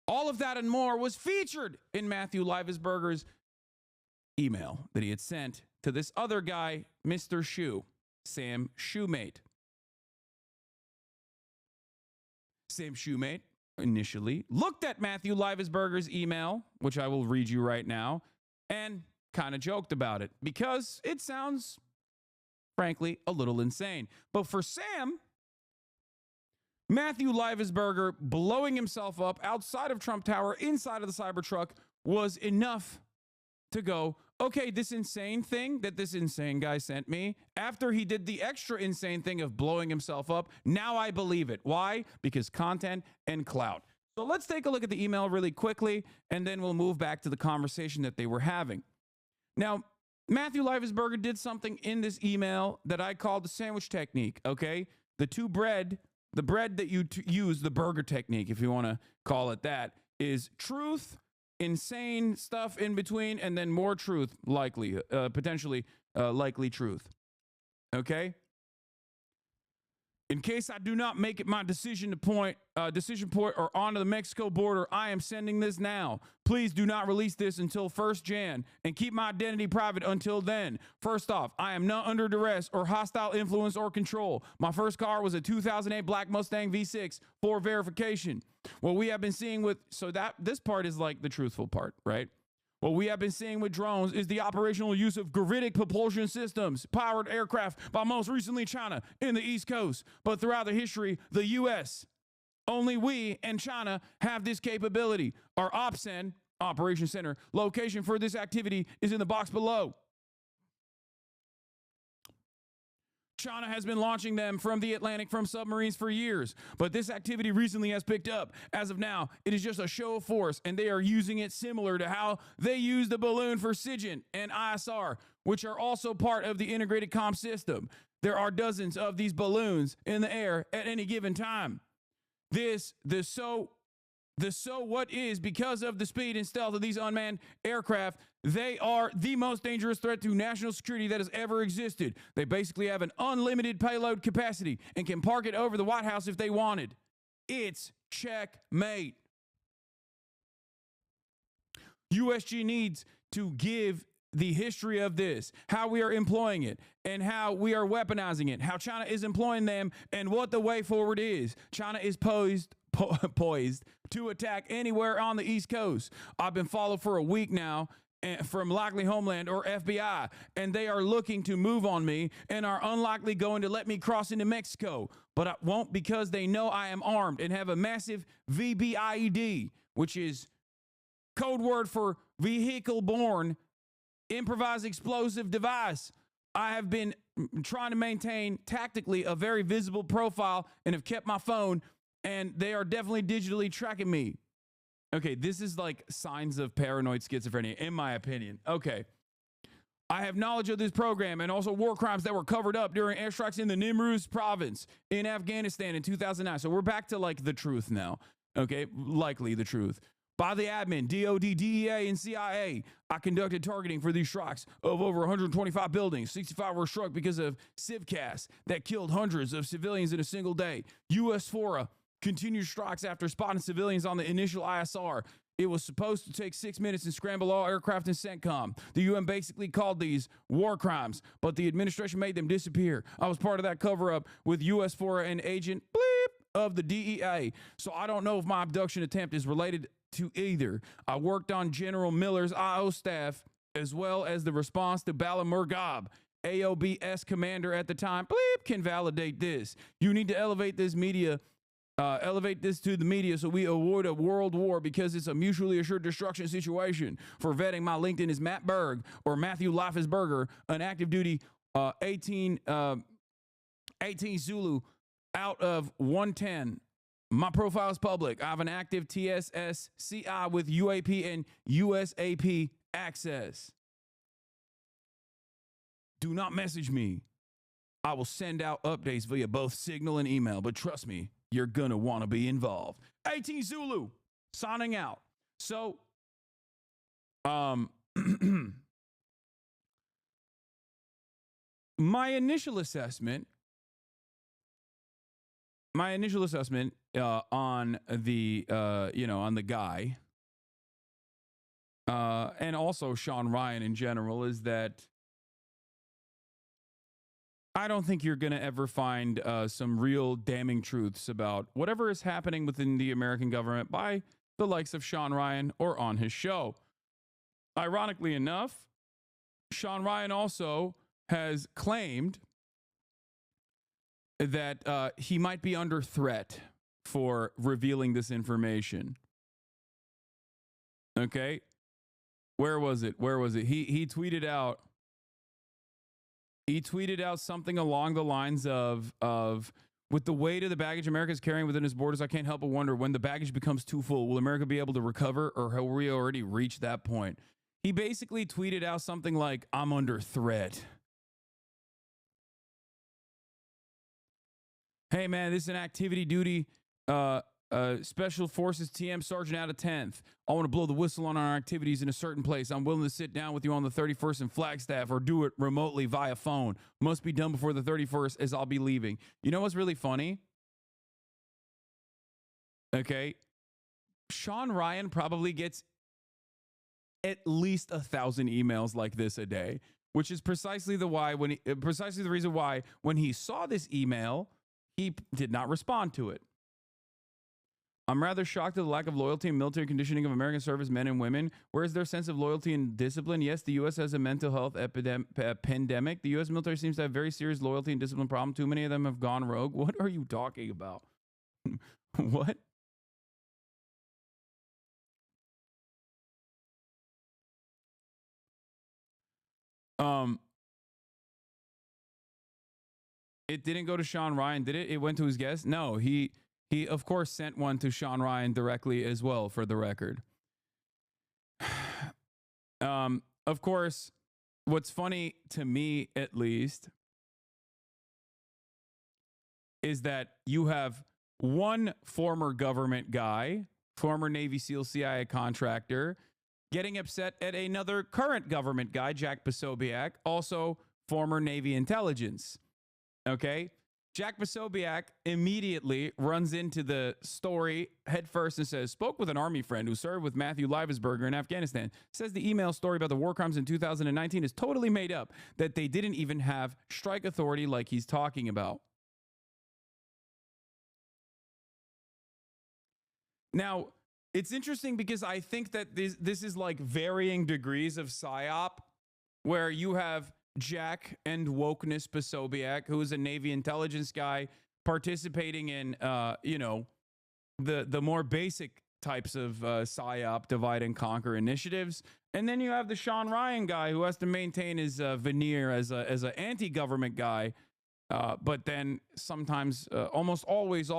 All of that and more was featured in Matthew Leifesberger's email that he had sent to this other guy, Mr. Shoe, Sam Shoemate. Sam Shoemate initially looked at Matthew Leifesberger's email, which I will read you right now, and kind of joked about it because it sounds, frankly, a little insane. But for Sam, Matthew Leifesberger blowing himself up outside of Trump Tower, inside of the Cybertruck, was enough to go, okay, this insane thing that this insane guy sent me, after he did the extra insane thing of blowing himself up, now I believe it. Why? Because content and clout. So let's take a look at the email really quickly, and then we'll move back to the conversation that they were having. Now, Matthew Leifesberger did something in this email that I called the sandwich technique, okay? The bread that you use, the burger technique, if you want to call it that, is truth, insane stuff in between, and then more truth, likely, potentially likely truth. Okay? In case I do not make it my decision point or onto the Mexico border, I am sending this now. Please do not release this until 1st Jan and keep my identity private until then. First off, I am not under duress or hostile influence or control. My first car was a 2008 Black Mustang V6 for verification. What we have been seeing with, so that this part is like the truthful part, right? What we have been seeing with drones is the operational use of gravitic propulsion systems, powered aircraft by most recently China in the East Coast. But throughout the history, the U.S., only we and China have this capability. Our OPSEN, Operation Center, location for this activity is in the box below. China has been launching them from the Atlantic from submarines for years, but this activity recently has picked up. As of now, it is just a show of force, and they are using it similar to how they use the balloon for SIGINT and ISR, which are also part of the integrated comm system. There are dozens of these balloons in the air at any given time. The so what is because of the speed and stealth of these unmanned aircraft. They are the most dangerous threat to national security that has ever existed. They basically have an unlimited payload capacity and can park it over the White House if they wanted. It's checkmate. USG needs to give the history of this, how we are employing it, and how we are weaponizing it, how China is employing them, and what the way forward is. China is poised to attack anywhere on the East Coast. I've been followed for a week now from likely Homeland or FBI, and they are looking to move on me and are unlikely going to let me cross into Mexico. But I won't, because they know I am armed and have a massive VBIED, which is code word for vehicle-borne improvised explosive device. I have been trying to maintain tactically a very visible profile and have kept my phone, and they are definitely digitally tracking me. Okay, this is like signs of paranoid schizophrenia, in my opinion. Okay. I have knowledge of this program and also war crimes that were covered up during airstrikes in the Nimruz province in Afghanistan in 2009. So we're back to like the truth now. Okay, likely the truth. By the admin, DOD, DEA, and CIA, I conducted targeting for these strikes of over 125 buildings. 65 were struck because of CivCAS that killed hundreds of civilians in a single day. U.S. FORA continued strikes after spotting civilians on the initial ISR. It was supposed to take 6 minutes and scramble all aircraft and CENTCOM. The UN basically called these war crimes, but the administration made them disappear. I was part of that cover-up with U.S. FORA and Agent Bleep of the DEA, so I don't know if my abduction attempt is related to either. I worked on General Miller's IO staff, as well as the response to Bala Murghab. AOBS commander at the time, Bleep, can validate this. You need to elevate this to the media so we avoid a world war, because it's a mutually assured destruction situation. For vetting, my LinkedIn is Matt Berg or Matthew Liefesberger, an active duty 18 Zulu out of 110. My profile is public. I have an active TSSCI with UAP and USAP access. Do not message me. I will send out updates via both Signal and email, but trust me, you're gonna want to be involved. 18 Zulu, signing out. So, my initial assessment on the on the guy, and also Shawn Ryan in general, is that I don't think you're going to ever find some real damning truths about whatever is happening within the American government by the likes of Shawn Ryan or on his show. Ironically enough, Shawn Ryan also has claimed that he might be under threat for revealing this information. Okay? Where was it? He tweeted out something along the lines of with the weight of the baggage America is carrying within its borders, I can't help but wonder, when the baggage becomes too full, will America be able to recover, or have we already reached that point? He basically tweeted out something like, I'm under threat. Hey man, this is an activity duty Special Forces TM Sergeant out of 10th. I want to blow the whistle on our activities in a certain place. I'm willing to sit down with you on the 31st in Flagstaff or do it remotely via phone. Must be done before the 31st as I'll be leaving. You know what's really funny? Okay. Shawn Ryan probably gets at least 1,000 emails like this a day, which is precisely the reason why when he saw this email, he did not respond to it. I'm rather shocked at the lack of loyalty and military conditioning of American service men and women. Where is their sense of loyalty and discipline? Yes, the U.S. has a mental health pandemic. The U.S. military seems to have very serious loyalty and discipline problem. Too many of them have gone rogue. What are you talking about? What? It didn't go to Shawn Ryan, did it? It went to his guest? No, he of course sent one to Shawn Ryan directly as well, for the record. Of course, what's funny to me, at least, is that you have one former government guy, former Navy SEAL CIA contractor, getting upset at another current government guy, Jack Posobiec, also former Navy intelligence. Okay? Jack Posobiec immediately runs into the story headfirst and says, spoke with an Army friend who served with Matthew Livesberger in Afghanistan. Says the email story about the war crimes in 2019 is totally made up, that they didn't even have strike authority like he's talking about. Now, it's interesting because I think that this is like varying degrees of PSYOP, where you have Jack and Wokeness Posobiec, who is a Navy intelligence guy, participating in, the more basic types of PSYOP divide and conquer initiatives. And then you have the Shawn Ryan guy who has to maintain his veneer as an anti-government guy, but then sometimes, almost always,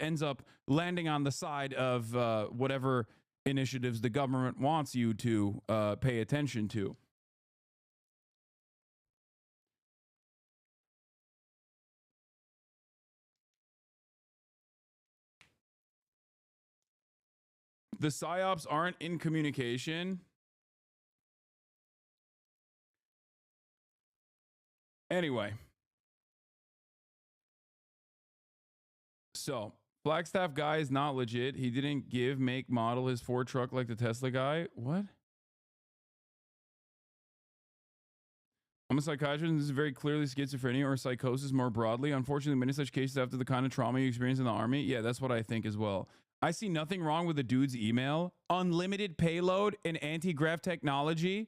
ends up landing on the side of whatever initiatives the government wants you to pay attention to. The PSYOPs aren't in communication. Anyway. So, Flagstaff guy is not legit. He didn't give, make, model his Ford truck like the Tesla guy. What? I'm a psychiatrist, and this is very clearly schizophrenia or psychosis more broadly. Unfortunately, many such cases after the kind of trauma you experience in the Army. Yeah, that's what I think as well. I see nothing wrong with the dude's email. Unlimited payload and anti-grav technology.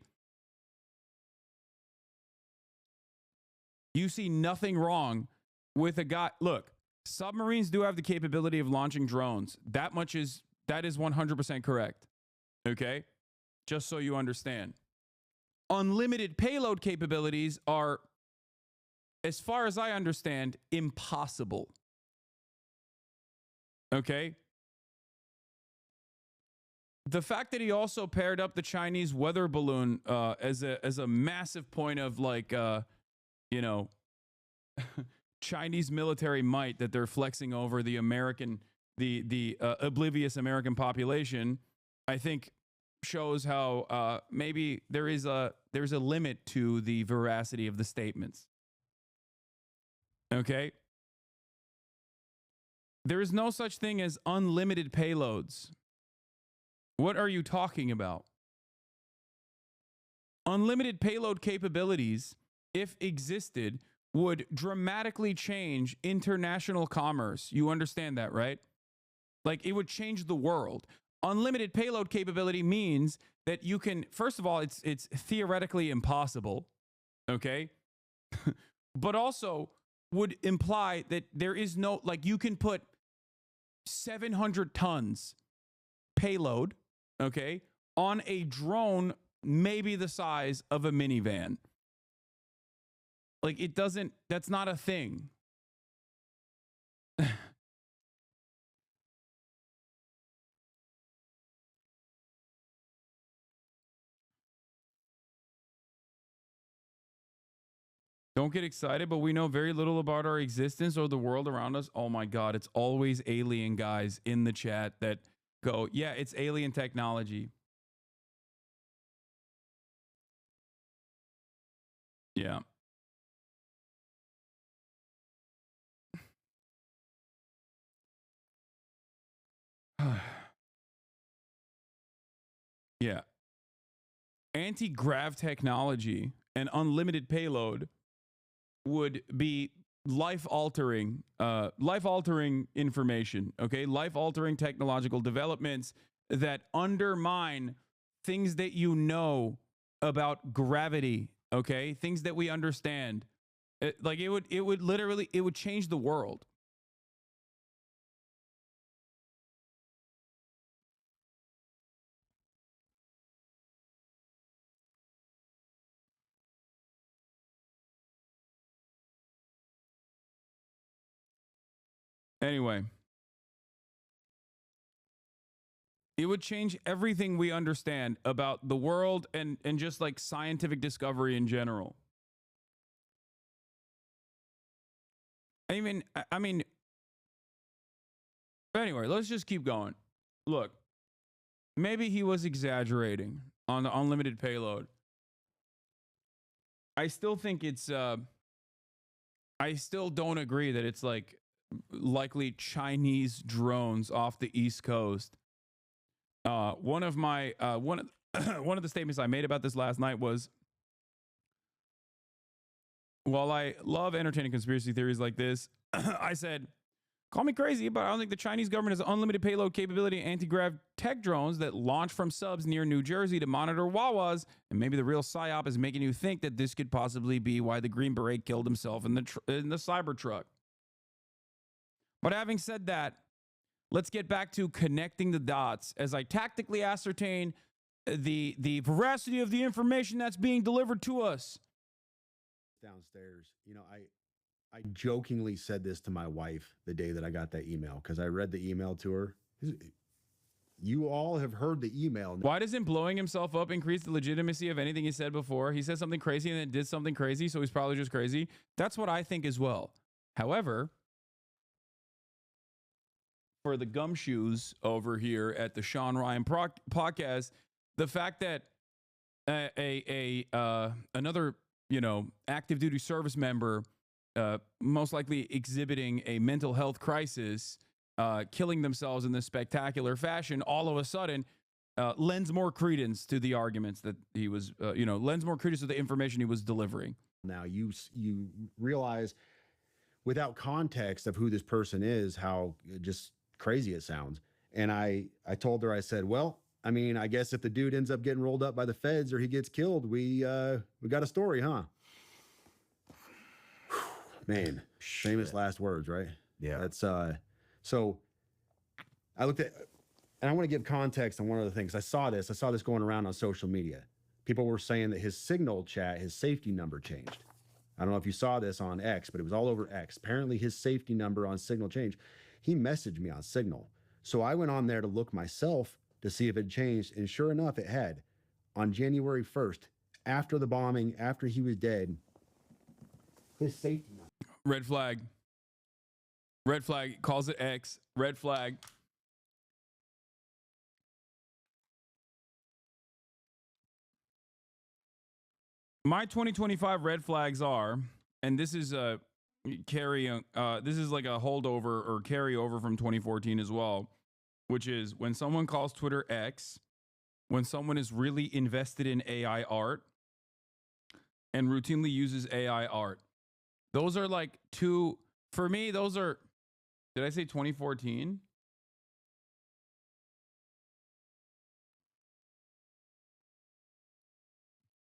You see nothing wrong with a guy. Look, submarines do have the capability of launching drones. That is 100% correct. Okay? Just so you understand. Unlimited payload capabilities are, as far as I understand, impossible. Okay? The fact that he also paired up the Chinese weather balloon as a massive point of, like, Chinese military might that they're flexing over the American, the oblivious American population, I think shows how maybe there's a limit to the veracity of the statements. Okay? There is no such thing as unlimited payloads. What are you talking about? Unlimited payload capabilities, if existed, would dramatically change international commerce. You understand that, right? Like, it would change the world. Unlimited payload capability means that you can, first of all, it's theoretically impossible, okay? But also would imply that there is no, like, you can put 700 tons payload, okay, on a drone maybe the size of a minivan. Like, it doesn't, that's not a thing. Don't get excited, but we know very little about our existence or the world around us. Oh my God, it's always alien guys in the chat that go, yeah, it's alien technology. Yeah. Yeah. Anti-grav technology and unlimited payload would be life-altering information, okay? Life-altering technological developments that undermine things that you know about gravity, okay? Things that we understand. It would literally, it would change the world. Anyway, it would change everything we understand about the world and just like scientific discovery in general. I mean, anyway, let's just keep going. Look, maybe he was exaggerating on the unlimited payload. I still think it's I still don't agree that it's like likely Chinese drones off the East Coast. One of my one of the statements I made about this last night was, while I love entertaining conspiracy theories like this, I said, call me crazy, but I don't think the Chinese government has unlimited payload capability anti-grav tech drones that launch from subs near New Jersey to monitor Wawas. And maybe the real PSYOP is making you think that this could possibly be why the Green Beret killed himself in the Cybertruck. But having said that, let's get back to connecting the dots as I tactically ascertain the veracity of the information that's being delivered to us. Downstairs, you know, I jokingly said this to my wife the day that I got that email, because I read the email to her. You all have heard the email. Why does him blowing himself up increase the legitimacy of anything he said before? He said something crazy and then did something crazy, so he's probably just crazy. That's what I think as well. However, for the gumshoes over here at the Shawn Ryan podcast, the fact that another, you know, active duty service member, most likely exhibiting a mental health crisis, killing themselves in this spectacular fashion, all of a sudden lends more credence to the arguments that he was, lends more credence to the information he was delivering. Now you realize, without context of who this person is, how just crazy it sounds. And I told her, I said, well, I mean, I guess if the dude ends up getting rolled up by the feds or he gets killed, we got a story, huh? Man, famous last words, right? Yeah. That's so I looked at, and I want to give context on one of the things. I saw this going around on social media. People were saying that his Signal chat, his safety number changed. I don't know if you saw this on X, but it was all over X. Apparently his safety number on Signal changed. He messaged me on Signal. So I went on there to look myself to see if it changed. And sure enough, it had. On January 1st, after the bombing, after he was dead, his safety number. Red flag. Red flag. Calls it X. Red flag. My 2025 red flags are, and this is a this is like a holdover or carryover from 2014 as well, which is when someone calls Twitter X, when someone is really invested in AI art and routinely uses AI art. Those are like two, for me, those are, did I say 2014?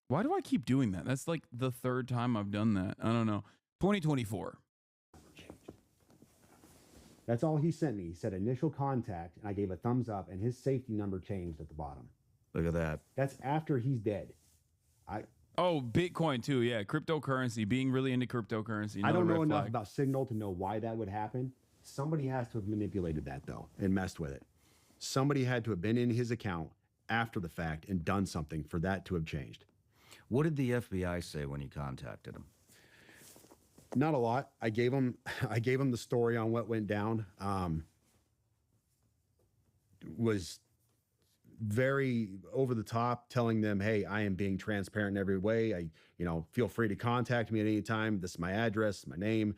Why do I keep doing that? That's like the third time I've done that. I don't know. 2024. That's all he sent me. He said initial contact, and I gave a thumbs up, and his safety number changed at the bottom. Look at that. That's after he's dead. Oh, Bitcoin too. Yeah, cryptocurrency. Being really into cryptocurrency. I don't know enough about Signal to know why that would happen. Somebody has to have manipulated that, though, and messed with it. Somebody had to have been in his account after the fact and done something for that to have changed. What did the FBI say when you contacted him? Not a lot. I gave him I gave him the story on what went down. Was very over the top, telling them, hey, I am being transparent in every way. Feel free to contact me at any time. This is my address, my name.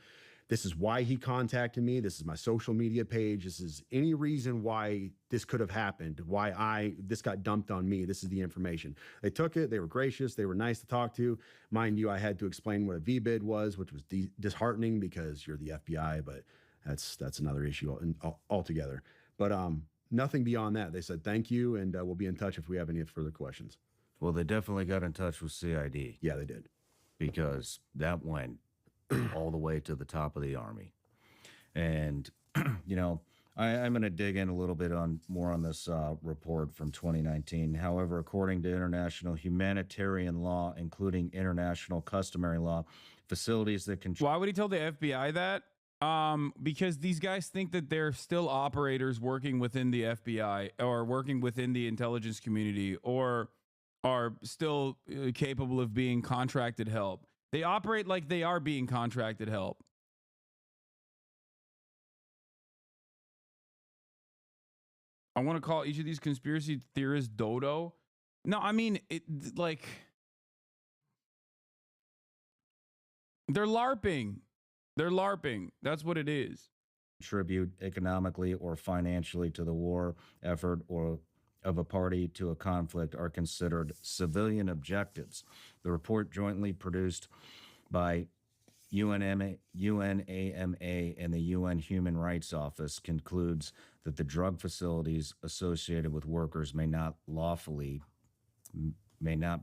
This is why he contacted me. This is my social media page. This is any reason why this could have happened, why this got dumped on me. This is the information. They took it. They were gracious. They were nice to talk to. Mind you, I had to explain what a VBID was, which was disheartening because you're the FBI, but that's another issue altogether. But nothing beyond that. They said thank you, and we'll be in touch if we have any further questions. Well, they definitely got in touch with CID Yeah, they did. because that went all the way to the top of the Army. And, I'm going to dig in a little bit more on this report from 2019. However, according to international humanitarian law, including international customary law, facilities that can... Why would he tell the FBI that? Because these guys think that they're still operators working within the FBI or working within the intelligence community or are still capable of being contracted help. They operate like they are being contracted help. I want to call each of these conspiracy theorists dodo. No, I mean, they're LARPing. They're LARPing. That's what it is. Contribute economically or financially to the war effort or of a party to a conflict are considered civilian objectives. The report jointly produced by UNAMA and the UN Human Rights Office concludes that the drug facilities associated with workers may not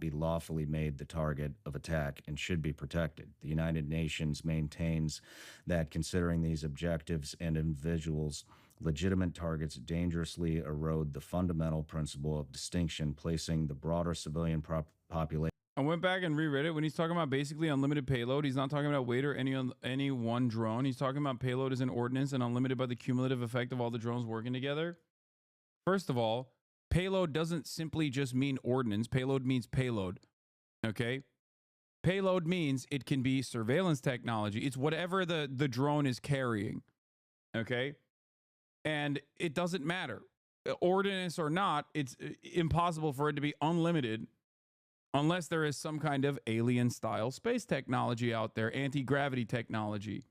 be lawfully made the target of attack and should be protected. The United Nations maintains that considering these objectives and individuals legitimate targets dangerously erode the fundamental principle of distinction, placing the broader civilian population. I went back and reread it. When he's talking about basically unlimited payload, he's not talking about weight or any one drone. He's talking about payload as an ordinance and unlimited by the cumulative effect of all the drones working together. First of all, payload doesn't simply just mean ordnance. Payload means payload. Okay? Payload means it can be surveillance technology. It's whatever the drone is carrying. Okay? And it doesn't matter. Ordnance or not, it's impossible for it to be unlimited unless there is some kind of alien-style space technology out there, anti-gravity technology.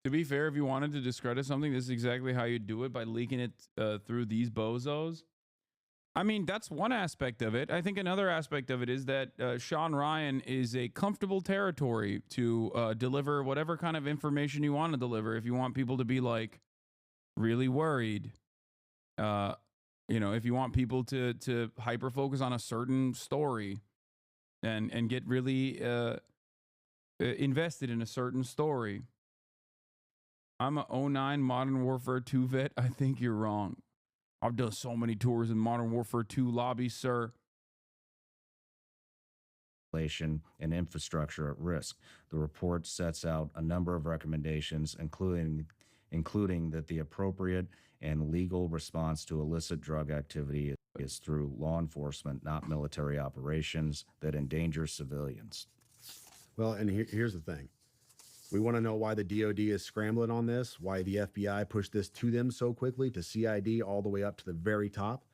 To be fair, if you wanted to discredit something, this is exactly how you do it, by leaking it through these bozos. I mean, that's one aspect of it. I think another aspect of it is that Shawn Ryan is a comfortable territory to deliver whatever kind of information you want to deliver. If you want people to be like really worried, if you want people to hyper focus on a certain story and get really invested in a certain story. I'm a 09 Modern Warfare 2 vet. I think you're wrong. I've done so many tours in Modern Warfare 2 lobbies, sir. And infrastructure at risk. The report sets out a number of recommendations, including that the appropriate and legal response to illicit drug activity is through law enforcement, not military operations that endanger civilians. Well, and here's the thing. We want to know why the DOD is scrambling on this, why the FBI pushed this to them so quickly, to CID all the way up to the very top.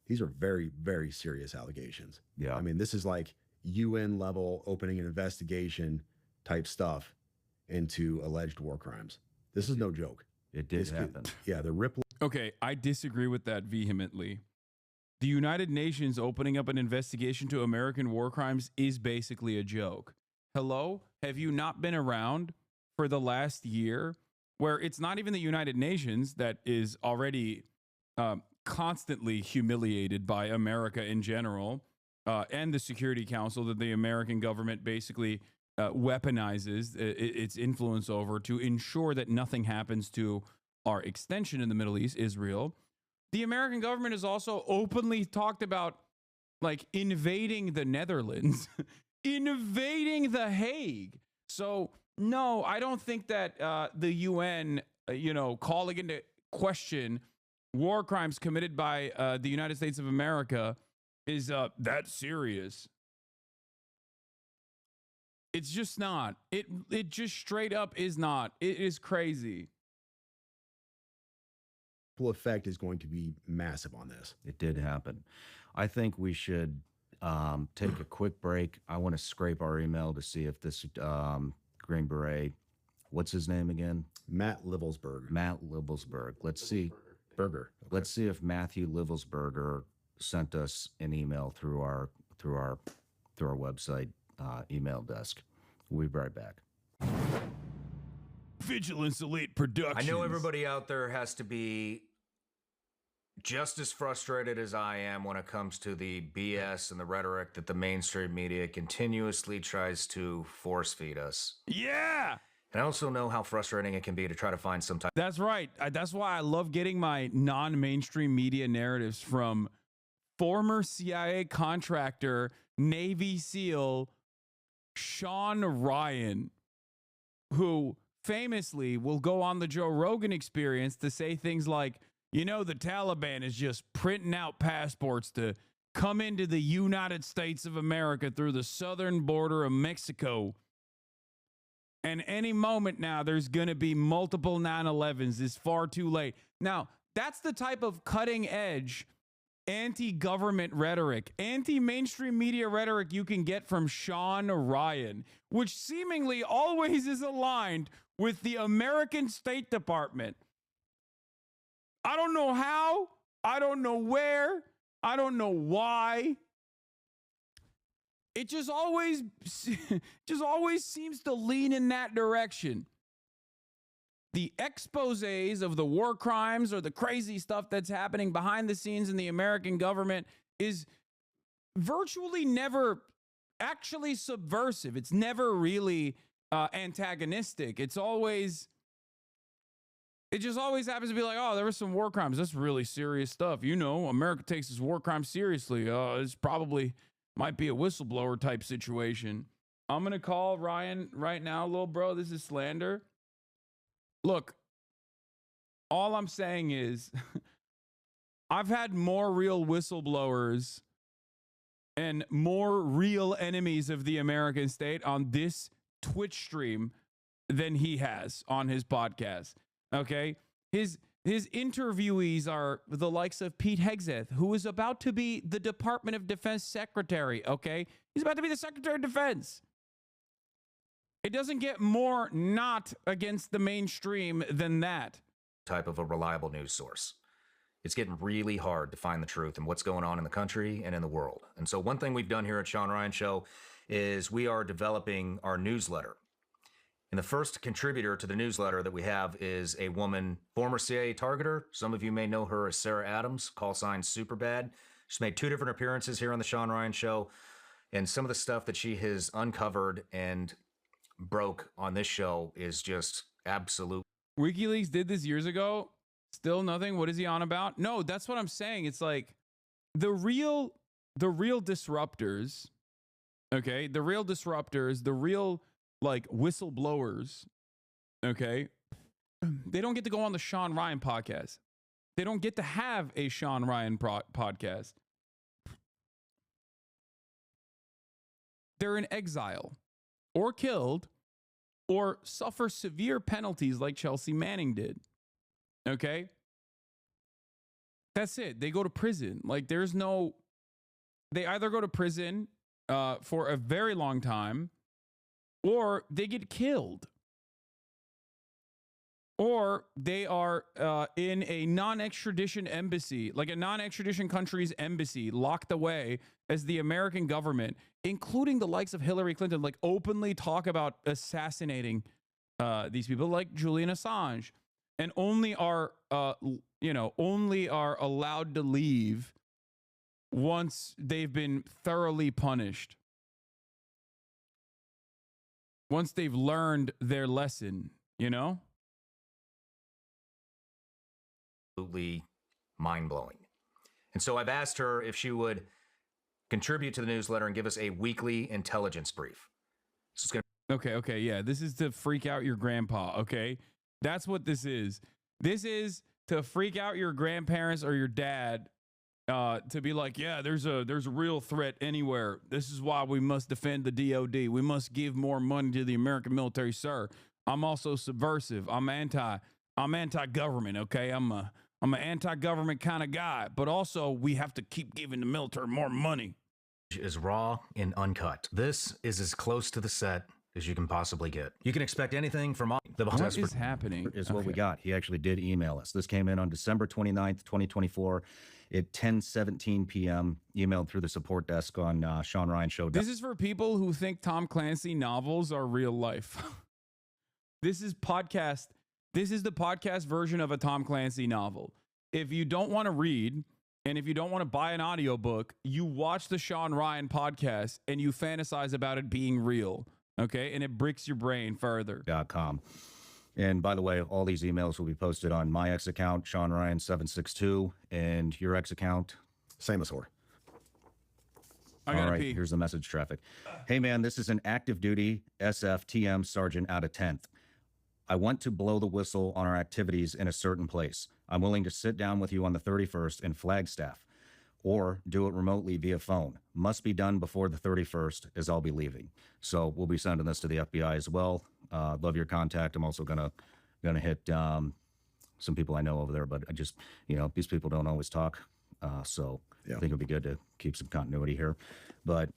These are very, very serious allegations. Yeah. I mean, this is like UN level opening an investigation type stuff into alleged war crimes. This is no joke. It did happen. Yeah, the ripple. Okay, I disagree with that vehemently. The United Nations opening up an investigation to American war crimes is basically a joke. Hello? Have you not been around for the last year where it's not even the United Nations that is already constantly humiliated by America in general and the Security Council that the American government basically weaponizes its influence over to ensure that nothing happens to our extension in the Middle East, Israel. The American government has also openly talked about like invading the Netherlands, invading The Hague. So no, I don't think that the UN, calling into question war crimes committed by the United States of America is that serious. It's just not. It just straight up is not. It is crazy. Full effect is going to be massive on this. It did happen. I think we should take a quick break. I want to scrape our email to see if this Green Beret, what's his name again? Matt Livelsberg. Matt Livelsberg. Let's see. Burger. Okay. Let's see if Matthew Livelsberger sent us an email through our website email desk. We'll be right back. Vigilance Elite Productions. I know everybody out there has to be just as frustrated as I am when it comes to the BS and the rhetoric that the mainstream media continuously tries to force feed us. Yeah. And I also know how frustrating it can be to try to find some type. That's right. That's why I love getting my non-mainstream media narratives from former CIA contractor, Navy SEAL Shawn Ryan, who famously will go on the Joe Rogan Experience to say things like, you know, the Taliban is just printing out passports to come into the United States of America through the southern border of Mexico. And any moment now, there's going to be multiple 9/11s. It's far too late. Now, that's the type of cutting edge anti-government rhetoric, anti-mainstream media rhetoric you can get from Shawn Ryan, which seemingly always is aligned with the American State Department. I don't know how, I don't know where, I don't know why. It just always seems to lean in that direction. The exposés of the war crimes or the crazy stuff that's happening behind the scenes in the American government is virtually never actually subversive. It's never really antagonistic. It just always happens to be like, oh, there were some war crimes. That's really serious stuff. You know, America takes its war crimes seriously. It's probably might be a whistleblower type situation. I'm going to call Ryan right now, little bro. This is slander. Look, all I'm saying is I've had more real whistleblowers and more real enemies of the American state on this Twitch stream than he has on his podcast. Okay? His interviewees are the likes of Pete Hegseth, who is about to be the Department of Defense Secretary, okay? He's about to be the Secretary of Defense. It doesn't get more not against the mainstream than that. Type of a reliable news source. It's getting really hard to find the truth and what's going on in the country and in the world. And so one thing we've done here at Shawn Ryan Show is we are developing our newsletter. And the first contributor to the newsletter that we have is a woman, former CIA targeter. Some of you may know her as Sarah Adams, call sign Superbad. She's made 2 different appearances here on the Shawn Ryan Show. And some of the stuff that she has uncovered and broke on this show is just absolute. WikiLeaks did this years ago. Still nothing. What is he on about? No, that's what I'm saying. It's like the real disruptors, okay? The real disruptors, the real like whistleblowers, okay? They don't get to go on the Shawn Ryan podcast. They don't get to have a Shawn Ryan podcast. They're in exile or killed or suffer severe penalties like Chelsea Manning did. Okay? That's it. They go to prison. Like they either go to prison for a very long time or they get killed. Or they are in a non-extradition embassy, like a non-extradition country's embassy, locked away as the American government, including the likes of Hillary Clinton, like openly talk about assassinating these people like Julian Assange, and only are allowed to leave once they've been thoroughly punished. Once they've learned their lesson, you know? Absolutely mind-blowing. And so I've asked her if she would contribute to the newsletter and give us a weekly intelligence brief. So it's gonna Okay, yeah. This is to freak out your grandpa, okay? That's what this is. This is to freak out your grandparents or your dad, to be like, yeah, there's a real threat anywhere. This is why we must defend the DOD. We must give more money to the American military, sir. I'm also subversive. I'm anti-government. Okay, I'm an anti-government kind of guy. But also, we have to keep giving the military more money. Is raw and uncut. This is as close to the set as you can possibly get. You can expect anything from the What is happening? Is what we got. He actually did email us. This came in on December 29th, 2024 at 10:17 p.m. Emailed through the support desk on Shawn Ryan Show. This is for people who think Tom Clancy novels are real life. This is podcast. This is the podcast version of a Tom Clancy novel. If you don't want to read, and if you don't want to buy an audiobook, you watch the Shawn Ryan podcast and you fantasize about it being real. Okay. And it bricks your brain further. .com. And by the way, all these emails will be posted on my ex account, Shawn Ryan 762, and your ex account. Same as her. I gotta All right, pee. here's the message traffic. Hey man, this is an active duty SFTM sergeant out of 10th. I want to blow the whistle on our activities in a certain place. I'm willing to sit down with you on the 31st in Flagstaff or do it remotely via phone. Must be done before the 31st as I'll be leaving. So we'll be sending this to the FBI as well. Love your contact. I'm also gonna hit some people I know over there, but I just, these people don't always talk. So Yeah. I think it'd be good to keep some continuity here. But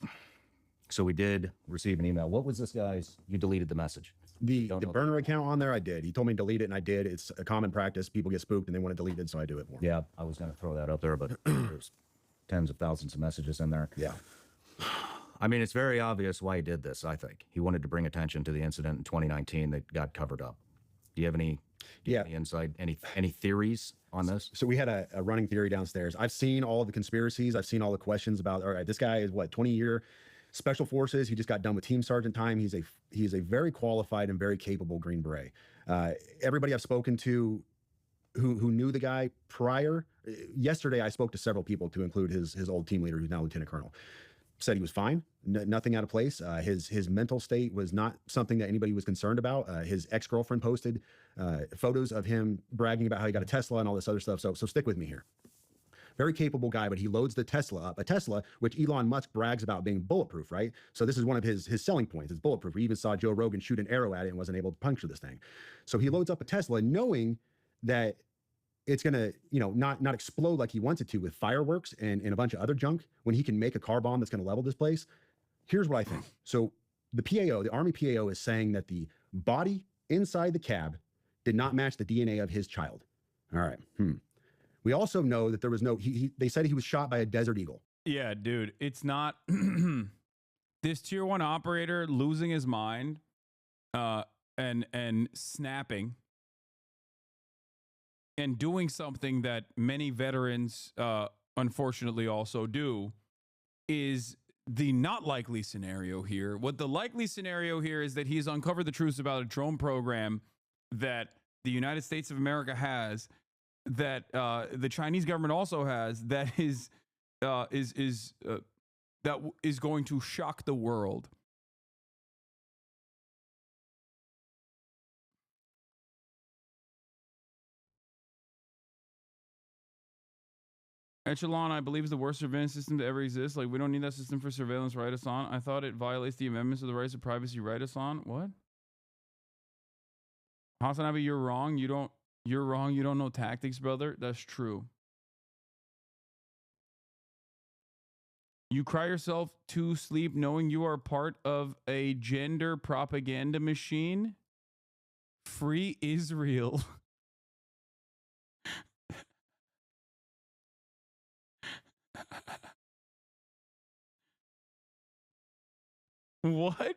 so we did receive an email. What was this guy's? You deleted the message. The Don't know. burner account on there, I did. He told me to delete it, and I did. It's a common practice. People get spooked and they want to delete it, so I do it for them. Yeah, I was going to throw that up there, but there's tens of thousands of messages in there. Yeah. I mean, it's very obvious why he did this, I think. He wanted to bring attention to the incident in 2019 that got covered up. Do you have any insight, any theories on this? So we had a running theory downstairs. I've seen all the conspiracies. I've seen all the questions about, all right, this guy is what, 20-year special forces. He just got done with team sergeant time. He's a very qualified and very capable Green Beret. Everybody I've spoken to who knew the guy prior, yesterday I spoke to several people, to include his old team leader, who's now lieutenant colonel. Said he was fine, nothing out of place. His mental state was not something that anybody was concerned about. His ex-girlfriend posted photos of him bragging about how he got a Tesla and all this other stuff. So stick with me here. Very capable guy, but he loads the Tesla up. A Tesla, which Elon Musk brags about being bulletproof, right? So this is one of his selling points. It's bulletproof. We even saw Joe Rogan shoot an arrow at it and wasn't able to puncture this thing. So he loads up a Tesla knowing that it's going to, not explode like he wants it to with fireworks and a bunch of other junk, when he can make a car bomb that's going to level this place. Here's what I think. So the PAO, the Army PAO, is saying that the body inside the cab did not match the DNA of his child. All right. We also know that there was they said he was shot by a Desert Eagle. Yeah, dude, it's not this tier 1 operator losing his mind and snapping and doing something that many veterans unfortunately also do is the not likely scenario here. What the likely scenario here is that he has uncovered the truth about a drone program that the United States of America has, that the Chinese government also has, that is going to shock the world. Echelon, I believe, is the worst surveillance system to ever exist. Like, we don't need that system for surveillance, right, Hasan? I thought it violates the amendments of the rights of privacy, right, Hasan? What? Hasanabi, you're wrong. You're wrong. You don't know tactics, brother. That's true. You cry yourself to sleep knowing you are part of a gender propaganda machine. Free Israel. What?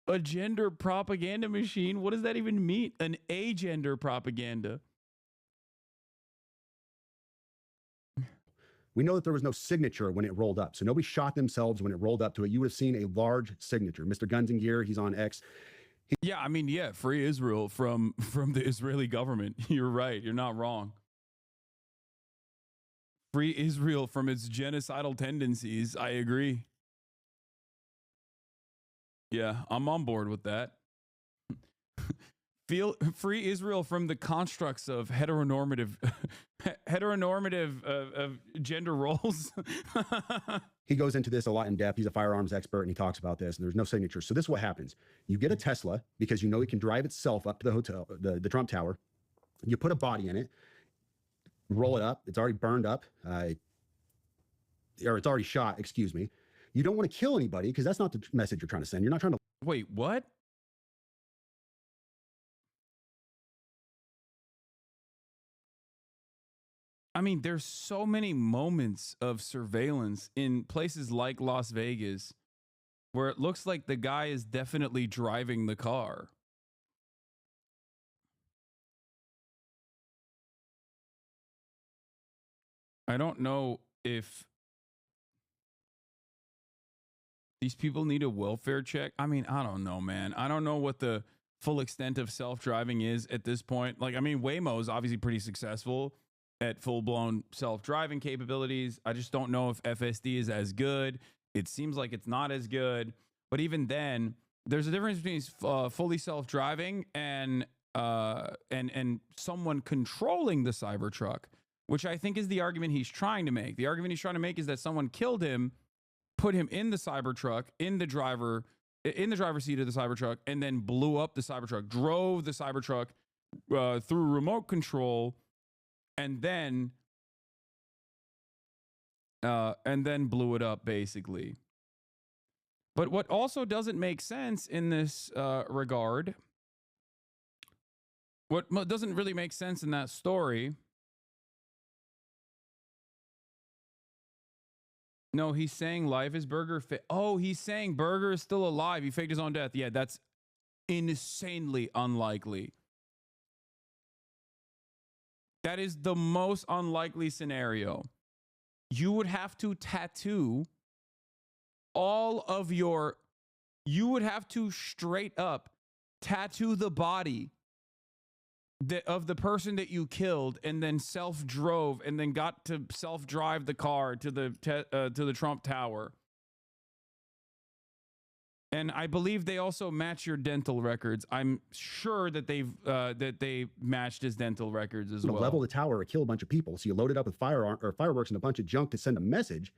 A gender propaganda machine? What does that even mean? An agender propaganda. We know that there was no signature when it rolled up. So nobody shot themselves when it rolled up to it. You would have seen a large signature. Mr. Guns and Gear, he's on X. Yeah, I mean, yeah, free Israel from the Israeli government. You're right. You're not wrong. Free Israel from its genocidal tendencies. I agree. Yeah, I'm on board with that. Free Israel from the constructs of heteronormative of gender roles. He goes into this a lot in depth. He's a firearms expert and he talks about this, and there's no signature. So this is what happens. You get a Tesla because you know it can drive itself up to the hotel, the Trump Tower. You put a body in it, roll it up. It's already burned up, or it's already shot, excuse me. You don't want to kill anybody because that's not the message you're trying to send. You're not trying to. Wait, what? I mean, there's so many moments of surveillance in places like Las Vegas where it looks like the guy is definitely driving the car. I don't know if these people need a welfare check. I mean, I don't know, man. I don't know what the full extent of self-driving is at this point. Like, I mean, Waymo is obviously pretty successful at full-blown self-driving capabilities. I just don't know if FSD is as good. It seems like it's not as good. But even then, there's a difference between fully self-driving and someone controlling the Cybertruck, which I think is the argument he's trying to make. The argument he's trying to make is that someone killed him, put him in the Cybertruck, in the driver's seat of the Cybertruck, and then blew up the Cybertruck, drove the Cybertruck through remote control, and then blew it up, basically. But what also doesn't make sense in this regard, what doesn't really make sense in that story. No, he's saying life is Burger. Oh, he's saying Burger is still alive. He faked his own death. Yeah, that's insanely unlikely. That is the most unlikely scenario. You would have to tattoo all of your, you would have to straight up tattoo the body of the person that you killed, and then self-drove, and then got to self-drive the car to the Trump Tower. And I believe they also match your dental records. I'm sure that they matched his dental records as well. Level the tower or kill a bunch of people. So you load it up with fireworks and a bunch of junk to send a message.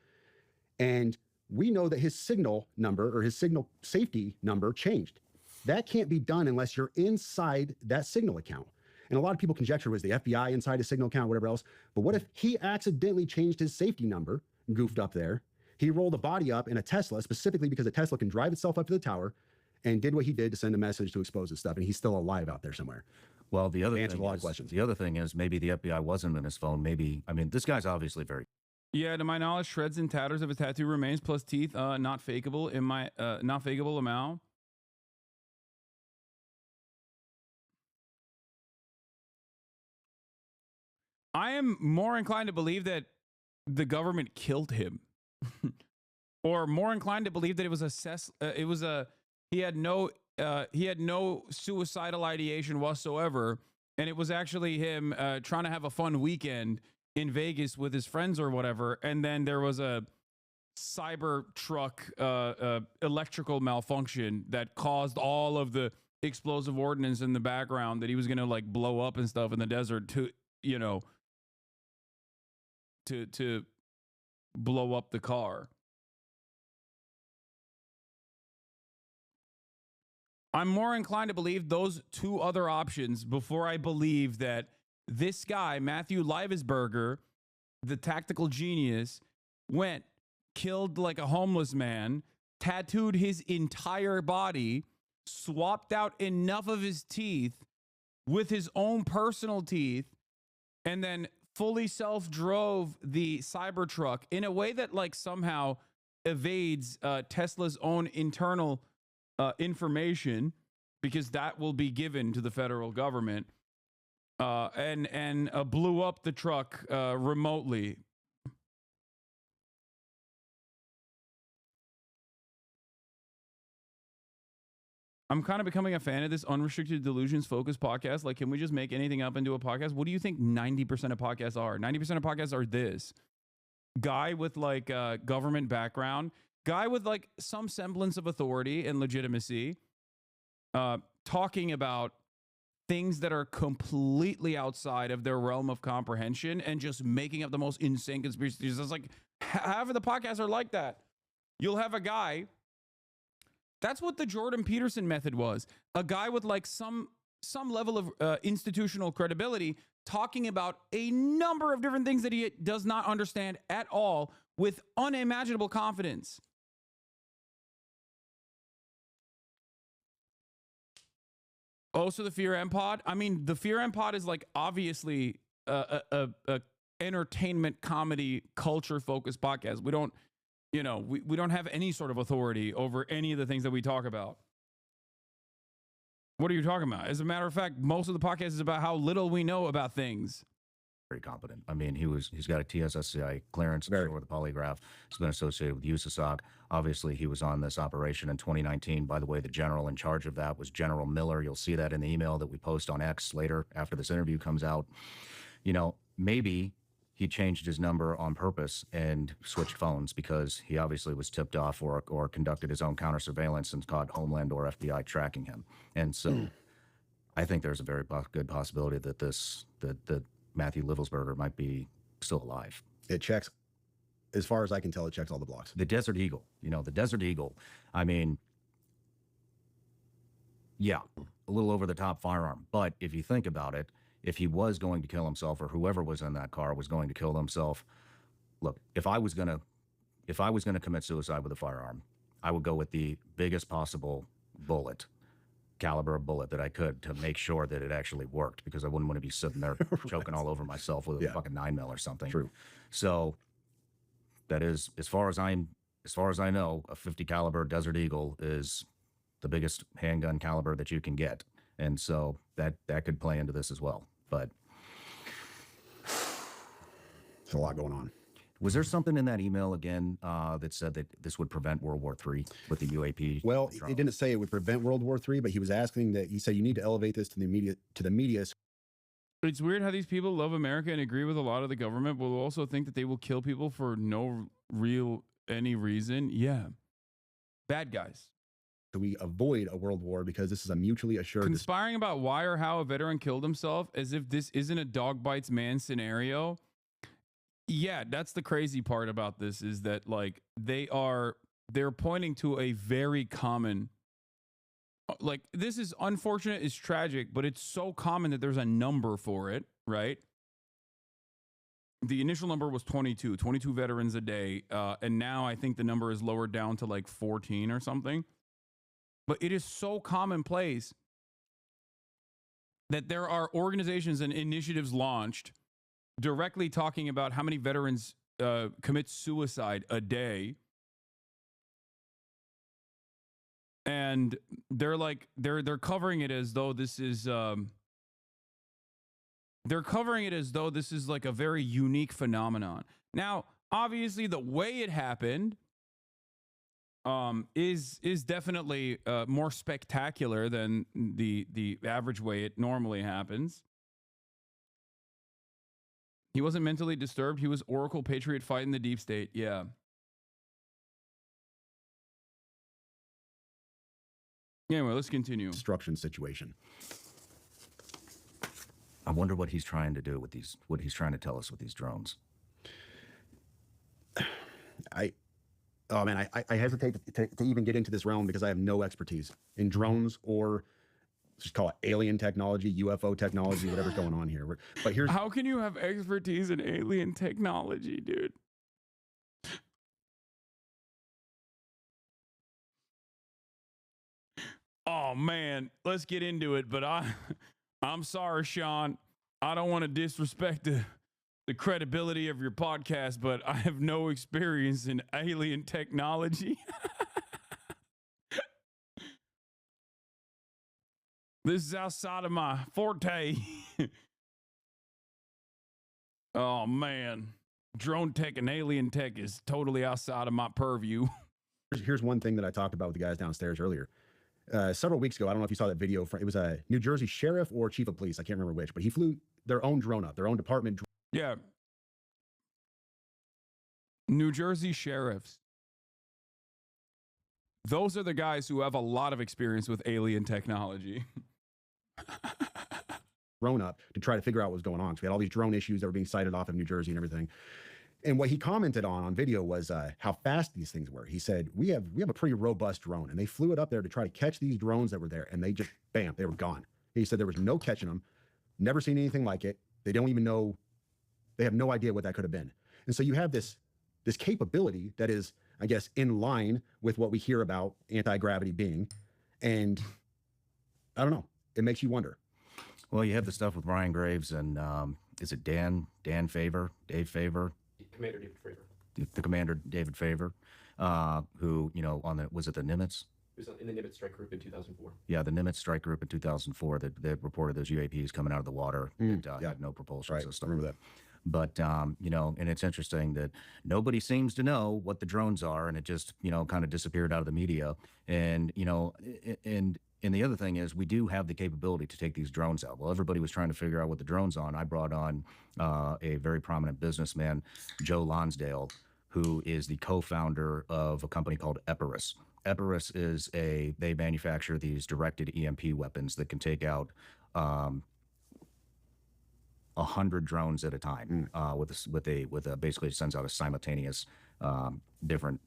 And we know that his signal number or his signal safety number changed. That can't be done unless you're inside that signal account. And a lot of people conjecture, was the FBI inside his signal account, whatever else. But what if he accidentally changed his safety number, goofed up there? He rolled a body up in a Tesla, specifically because a Tesla can drive itself up to the tower, and did what he did to send a message to expose his stuff. And he's still alive out there somewhere. Well, the other Answers thing a lot of is, questions. the other thing is maybe the FBI wasn't in his phone. Maybe, I mean, this guy's obviously very. Yeah, to my knowledge, shreds and tatters of his tattoo remains plus teeth, not fakeable in my not fakeable amount. I am more inclined to believe that the government killed him, or more inclined to believe that it was he had no suicidal ideation whatsoever, and it was actually him trying to have a fun weekend in Vegas with his friends or whatever, and then there was a Cybertruck electrical malfunction that caused all of the explosive ordnance in the background that he was gonna like blow up and stuff in the desert to, you know, to blow up the car. I'm more inclined to believe those two other options before I believe that this guy, Matthew Livesberger, the tactical genius, went, killed like a homeless man, tattooed his entire body, swapped out enough of his teeth with his own personal teeth, and then fully self-drove the Cybertruck in a way that like somehow evades Tesla's own internal information, because that will be given to the federal government, and blew up the truck remotely. I'm kind of becoming a fan of this unrestricted delusions focused podcast. Like, can we just make anything up into a podcast? What do you think 90% of podcasts are? 90% of podcasts are this. Guy with like a government background, guy with like some semblance of authority and legitimacy, talking about things that are completely outside of their realm of comprehension and just making up the most insane conspiracy theories. It's like half of the podcasts are like that. You'll have a guy. That's what the Jordan Peterson method was. A guy with like some level of institutional credibility talking about a number of different things that he does not understand at all with unimaginable confidence. Also, the Fear M Pod. I mean, the Fear M Pod is like obviously a entertainment, comedy, culture focused podcast. We don't, you know, we don't have any sort of authority over any of the things that we talk about. What are you talking about? As a matter of fact, most of the podcast is about how little we know about things. Very competent. I mean, he's got a TSSCI clearance for the polygraph. He's been associated with USASOC. Obviously, he was on this operation in 2019. By the way, the general in charge of that was General Miller. You'll see that in the email that we post on X later after this interview comes out. You know, maybe he changed his number on purpose and switched phones because he obviously was tipped off or conducted his own counter surveillance and caught Homeland or FBI tracking him. And so I think there's a very good possibility that that Matthew Livelsberger might be still alive. It checks, as far as I can tell, it checks all the blocks. The Desert Eagle, you know, the Desert Eagle, I mean, yeah, a little over the top firearm. But if you think about it, if he was going to kill himself or whoever was in that car was going to kill themselves, look, if I was going to commit suicide with a firearm, I would go with the biggest possible caliber of bullet that I could to make sure that it actually worked, because I wouldn't want to be sitting there choking all over myself with a fucking 9mm or something. True. So that is, as far as I know, a 50 caliber Desert Eagle is the biggest handgun caliber that you can get. And so that could play into this as well. But there's a lot going on. Was there something in that email again that said that this would prevent World War III with the UAP? Well, it didn't say it would prevent World War III, but he was asking that. He said you need to elevate this to the media. It's weird how these people love America and agree with a lot of the government, but will also think that they will kill people for no any reason. Yeah, bad guys. So we avoid a world war because this is a mutually assured. Conspiring about why or how a veteran killed himself as if this isn't a dog bites man scenario. Yeah, that's the crazy part about this, is that like they're pointing to a very common, like, this is unfortunate, it's tragic, but it's so common that there's a number for it, right? The initial number was 22 veterans a day. And now I think the number is lowered down to like 14 or something. But it is so commonplace that there are organizations and initiatives launched directly talking about how many veterans commit suicide a day. And they're like, they're covering it as though this is, like a very unique phenomenon. Now, obviously the way it happened is definitely more spectacular than the average way it normally happens. He wasn't mentally disturbed. He was Oracle Patriot fighting the deep state. Yeah. Anyway, let's continue. Destruction situation. I wonder what he's trying to do with these, what he's trying to tell us with these drones. I hesitate to even get into this realm because I have no expertise in drones or just call it alien technology, UFO technology, whatever's going on here. But here's how can you have expertise in alien technology, dude? Oh man, let's get into it. But I'm sorry, Shawn. I don't want to disrespect the credibility of your podcast, but I have no experience in alien technology. This is outside of my forte. Oh man, drone tech and alien tech is totally outside of my purview. Here's one thing that I talked about with the guys downstairs earlier. Several weeks ago, I don't know if you saw that video. It was a New Jersey sheriff or chief of police. I can't remember which, but he flew their own drone up, their own department. Yeah. New Jersey sheriffs. Those are the guys who have a lot of experience with alien technology. Drone up to try to figure out what was going on. So we had all these drone issues that were being sighted off of New Jersey and everything. And what he commented on video was how fast these things were. He said, we have a pretty robust drone, and they flew it up there to try to catch these drones that were there, and they just, bam, they were gone. He said there was no catching them, never seen anything like it. They don't even know, they have no idea what that could have been. And so you have this capability that is, I guess, in line with what we hear about anti-gravity being. And I don't know, it makes you wonder. Well, you have the stuff with Ryan Graves and is it Dan Favor, Dave Favor? Commander David Fravor. The commander, David Favor, who, you know, was it the Nimitz? He was in the Nimitz strike group in 2004. Yeah, the Nimitz strike group in 2004 that reported those UAPs coming out of the water that had no propulsion system. I remember that. But, you know, and it's interesting that nobody seems to know what the drones are, and it just, you know, kind of disappeared out of the media. And, you know, and the other thing is we do have the capability to take these drones out. Well, everybody was trying to figure out what the drone's on. I brought on a very prominent businessman, Joe Lonsdale, who is the co-founder of a company called Epirus. Epirus is they manufacture these directed EMP weapons that can take out 100 drones at a time with a basically sends out a simultaneous different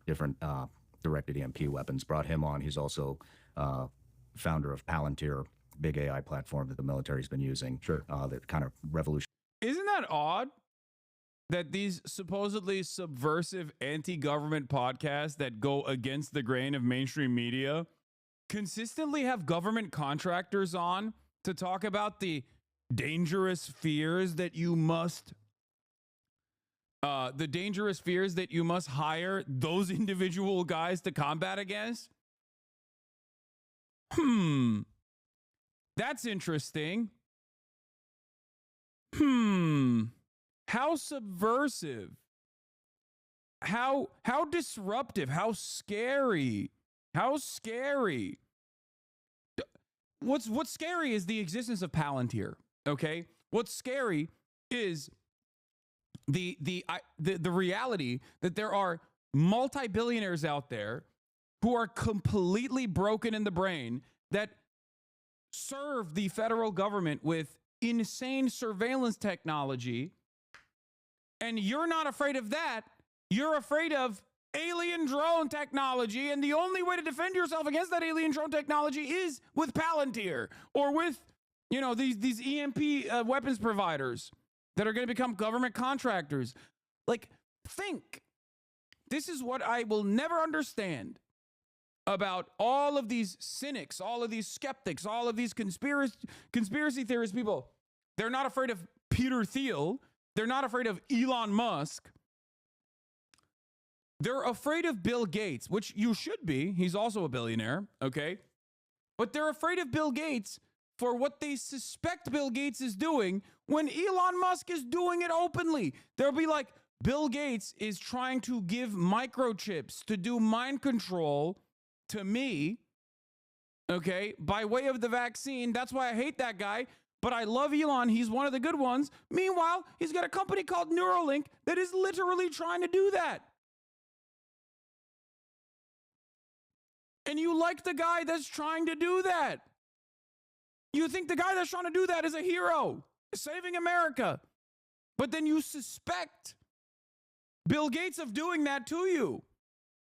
directed EMP weapons. Brought him on. He's also founder of Palantir, big AI platform that the military's been using. Sure. That kind of revolution. Isn't that odd that these supposedly subversive anti-government podcasts that go against the grain of mainstream media consistently have government contractors on to talk about the dangerous fears that you must hire those individual guys to combat against? That's interesting. How subversive. How disruptive. How scary. How scary. What's scary is the existence of Palantir. Okay? What's scary is the reality that there are multi-billionaires out there who are completely broken in the brain that serve the federal government with insane surveillance technology. And you're not afraid of that. You're afraid of alien drone technology. And the only way to defend yourself against that alien drone technology is with Palantir or with, you know, these EMP weapons providers that are going to become government contractors. Like, think. This is what I will never understand about all of these cynics, all of these skeptics, all of these conspiracy theorist people. They're not afraid of Peter Thiel. They're not afraid of Elon Musk. They're afraid of Bill Gates, which you should be. He's also a billionaire, okay? But they're afraid of Bill Gates for what they suspect Bill Gates is doing when Elon Musk is doing it openly. They'll be like, Bill Gates is trying to give microchips to do mind control to me, okay, by way of the vaccine. That's why I hate that guy. But I love Elon. He's one of the good ones. Meanwhile, he's got a company called Neuralink that is literally trying to do that. And you like the guy that's trying to do that. You think the guy that's trying to do that is a hero, saving America. But then you suspect Bill Gates of doing that to you.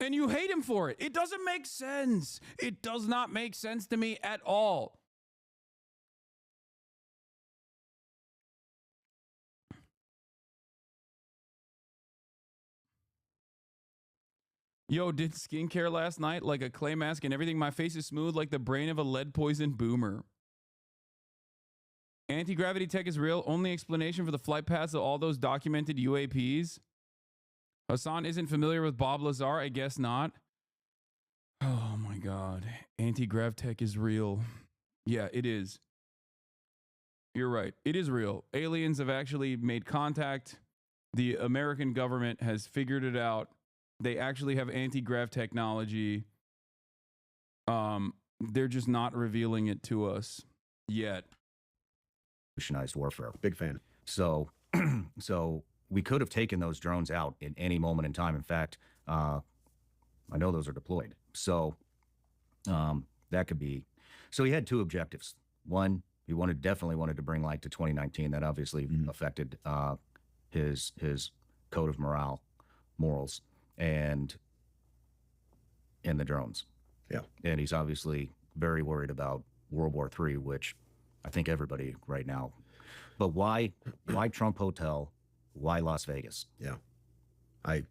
And you hate him for it. It doesn't make sense. It does not make sense to me at all. Yo, did skincare last night like a clay mask and everything. My face is smooth like the brain of a lead-poisoned boomer. Anti-gravity tech is real. Only explanation for the flight paths of all those documented UAPs. Hasan isn't familiar with Bob Lazar. I guess not. Oh my God. Anti-grav tech is real. Yeah, it is. You're right. It is real. Aliens have actually made contact. The American government has figured it out. They actually have anti-grav technology. They're just not revealing it to us yet. Revolutionized warfare. Big fan. So, so we could have taken those drones out in any moment in time. In fact, I know those are deployed. So That could be. So he had two objectives. One, he definitely wanted to bring light to 2019. That obviously affected his code of morals, and the drones. Yeah. And he's obviously very worried about World War III, which I think everybody right now. But why Trump Hotel? Why Las Vegas? Yeah. I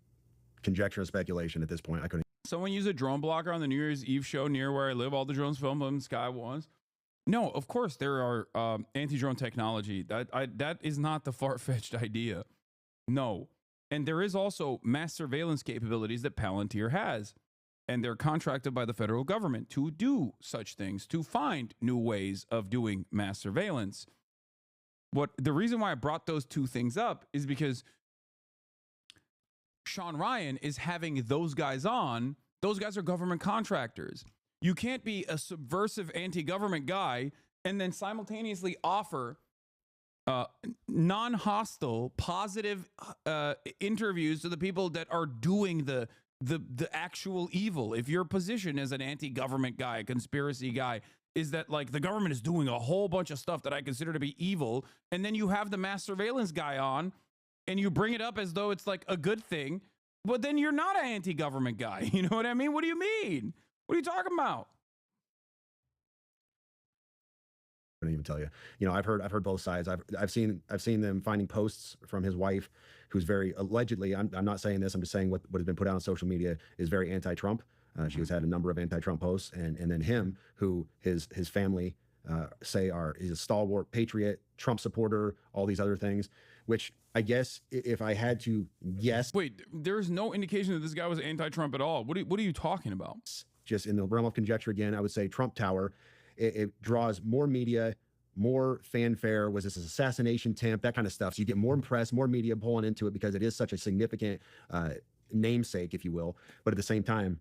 conjecture and speculation at this point. I couldn't. Someone used a drone blocker on the New Year's Eve show near where I live. All the drones filmed in the sky once. No, of course there are anti-drone technology. That is not the far-fetched idea. No. And there is also mass surveillance capabilities that Palantir has. And they're contracted by the federal government to do such things, to find new ways of doing mass surveillance. The reason why I brought those two things up is because Shawn Ryan is having those guys on. Those guys are government contractors. You can't be a subversive anti-government guy and then simultaneously offer non-hostile, positive interviews to the people that are doing the actual evil. If your position as an anti-government guy, a conspiracy guy, is that like the government is doing a whole bunch of stuff that I consider to be evil, and then you have the mass surveillance guy on, and you bring it up as though it's like a good thing, but then you're not an anti-government guy. You know what I mean? What do you mean? What are you talking about? I couldn't even tell you. You know, I've heard both sides. I've seen them finding posts from his wife, who's very allegedly. I'm not saying this. I'm just saying what has been put out on social media is very anti-Trump. She has had a number of anti-Trump posts, and then him, who his family say is a stalwart patriot, Trump supporter, all these other things, which I guess if I had to guess. Wait, there's no indication that this guy was anti-Trump at all. What are you talking about? Just in the realm of conjecture again, I would say Trump Tower. It draws more media, more fanfare. Was this an assassination attempt? That kind of stuff. So you get more press, more media pulling into it because it is such a significant namesake, if you will. But at the same time,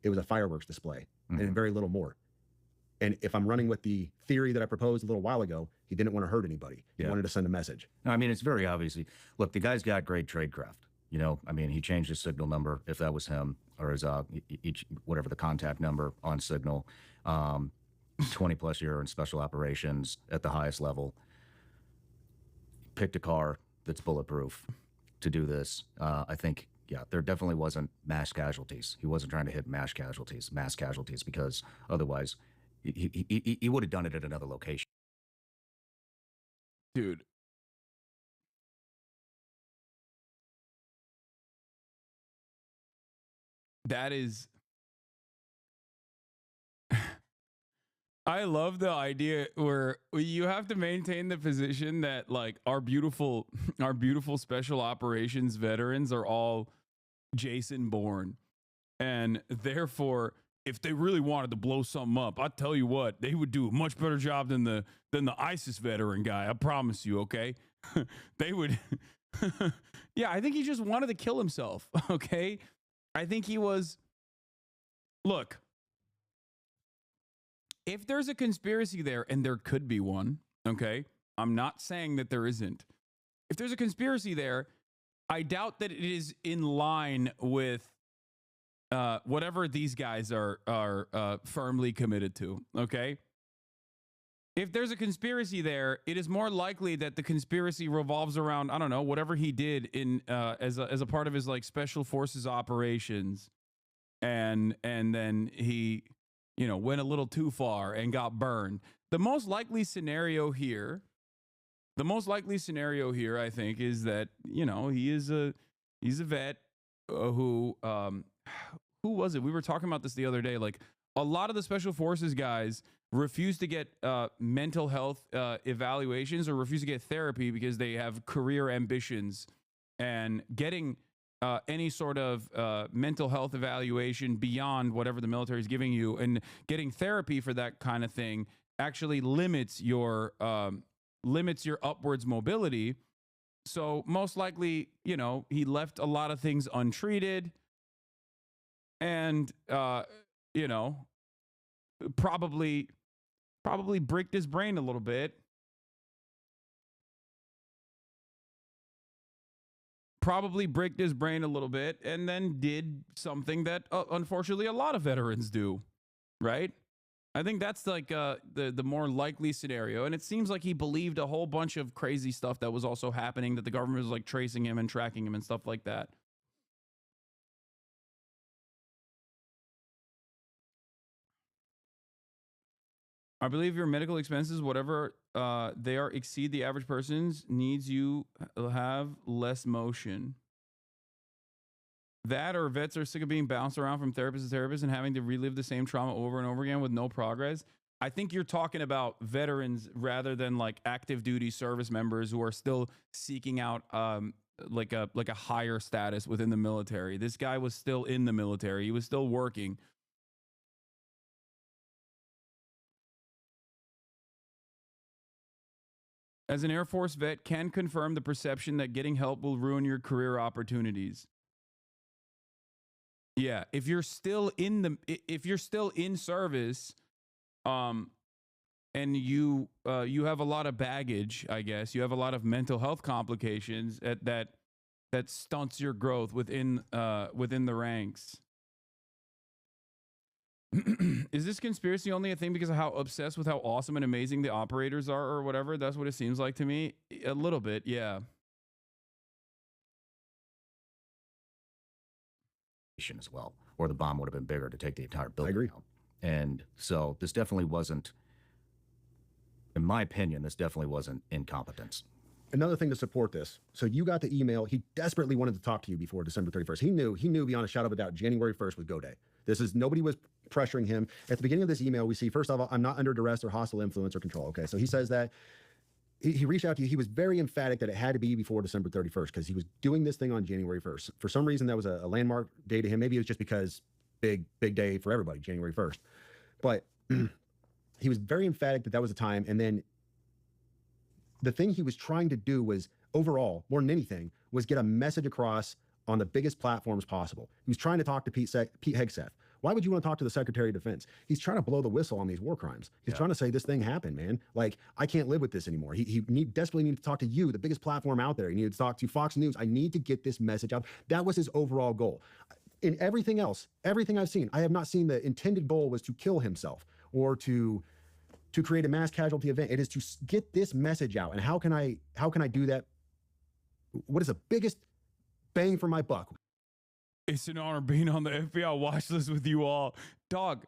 it was a fireworks display and very little more. And if I'm running with the theory that I proposed a little while ago, he didn't want to hurt anybody. He wanted to send a message. I mean, it's very obvious. Look, the guy's got great tradecraft. You know, I mean, he changed his signal number, if that was him, or his whatever the contact number on Signal. 20 plus year in special operations at the highest level. Picked a car that's bulletproof to do this. I think, yeah, there definitely wasn't mass casualties. He wasn't trying to hit mass casualties, because otherwise he would have done it at another location. Dude. That is... I love the idea where you have to maintain the position that like our beautiful special operations veterans are all Jason Bourne. And therefore, if they really wanted to blow something up, I tell you what, they would do a much better job than the ISIS veteran guy. I promise you, okay? They would. Yeah, I think he just wanted to kill himself, okay? I think he was... Look, if there's a conspiracy there, and there could be one, okay? I'm not saying that there isn't. If there's a conspiracy there, I doubt that it is in line with whatever these guys are firmly committed to, okay? If there's a conspiracy there, it is more likely that the conspiracy revolves around, I don't know, whatever he did in as a part of his like special forces operations, and then he, you know, went a little too far and got burned. The most likely scenario here, I think, is that, you know, he's a vet who was it? We were talking about this the other day. Like, a lot of the special forces guys refuse to get mental health evaluations or refuse to get therapy because they have career ambitions, and getting any sort of mental health evaluation beyond whatever the military is giving you and getting therapy for that kind of thing actually limits your upwards mobility. So most likely, you know, he left a lot of things untreated, and you know, probably bricked his brain a little bit. And then did something that unfortunately a lot of veterans do. right? I think that's like the more likely scenario. And it seems like he believed a whole bunch of crazy stuff that was also happening, that the government was like tracing him and tracking him and stuff like that. I believe your medical expenses, whatever they are, exceed the average person's needs. You have less motion. That, or vets are sick of being bounced around from therapist to therapist and having to relive the same trauma over and over again with no progress. I think you're talking about veterans rather than like active duty service members who are still seeking out like a higher status within the military. This guy was still in the military. He was still working. As an Air Force vet, can confirm the perception that getting help will ruin your career opportunities. Yeah, if you're still in service, and you have a lot of baggage, I guess you have a lot of mental health complications that stunts your growth within the ranks. Is this conspiracy only a thing because of how obsessed with how awesome and amazing the operators are, or whatever? That's what it seems like to me. A little bit, yeah. As well, or the bomb would have been bigger to take the entire building. I agree. Out. And so this definitely wasn't, in my opinion, this definitely wasn't incompetence. Another thing to support this. So you got the email. He desperately wanted to talk to you before December 31st. He knew beyond a shadow of a doubt January 1st was go day. Nobody was pressuring him. At the beginning of this email, we see, first of all, I'm not under duress or hostile influence or control. Okay. So he says that he reached out to you. He was very emphatic that it had to be before December 31st because he was doing this thing on January 1st. For some reason, that was a landmark day to him. Maybe it was just because big day for everybody, January 1st. But he was very emphatic that was the time. And then the thing he was trying to do was, overall, more than anything, was get a message across on the biggest platforms possible. He was trying to talk to Pete Hegseth. Why would you want to talk to the Secretary of Defense? He's trying to blow the whistle on these war crimes. He's trying to say this thing happened, man. Like, I can't live with this anymore. He desperately needed to talk to you, the biggest platform out there. He needed to talk to Fox News. I need to get this message out. That was his overall goal. In everything else, everything I've seen, I have not seen the intended goal was to kill himself or to create a mass casualty event. It is to get this message out. And how can I do that? What is the biggest bang for my buck? It's an honor being on the FBI watch list with you all. Dog,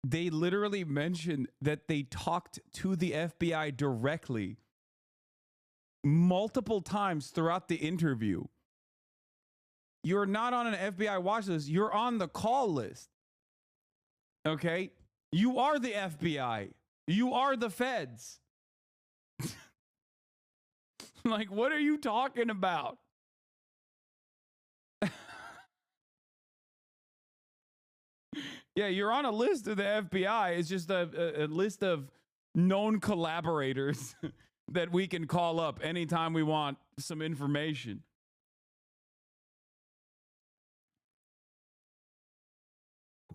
they literally mentioned that they talked to the FBI directly multiple times throughout the interview. You're not on an FBI watch list. You're on the call list. Okay? You are the FBI. You are the feds. Like, what are you talking about? Yeah, you're on a list of the FBI. It's just a list of known collaborators that we can call up anytime we want some information.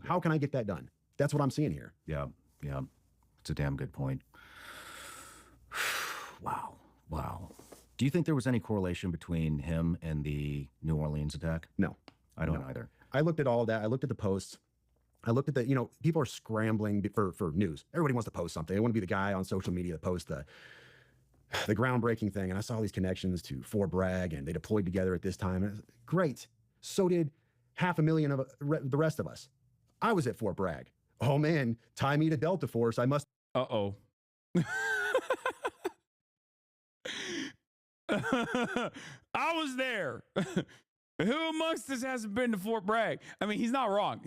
How can I get that done? That's what I'm seeing here. Yeah. It's a damn good point. Wow. Do you think there was any correlation between him and the New Orleans attack? No. I don't either. I looked at all of that. I looked at the posts. I looked at the, people are scrambling for news. Everybody wants to post something. They want to be the guy on social media that posts the groundbreaking thing. And I saw these connections to Fort Bragg, and they deployed together at this time. And great. So did 500,000 of the rest of us. I was at Fort Bragg. Oh man, tie me to Delta Force. I must. Uh-oh. I was there. Who amongst us hasn't been to Fort Bragg? I mean, he's not wrong.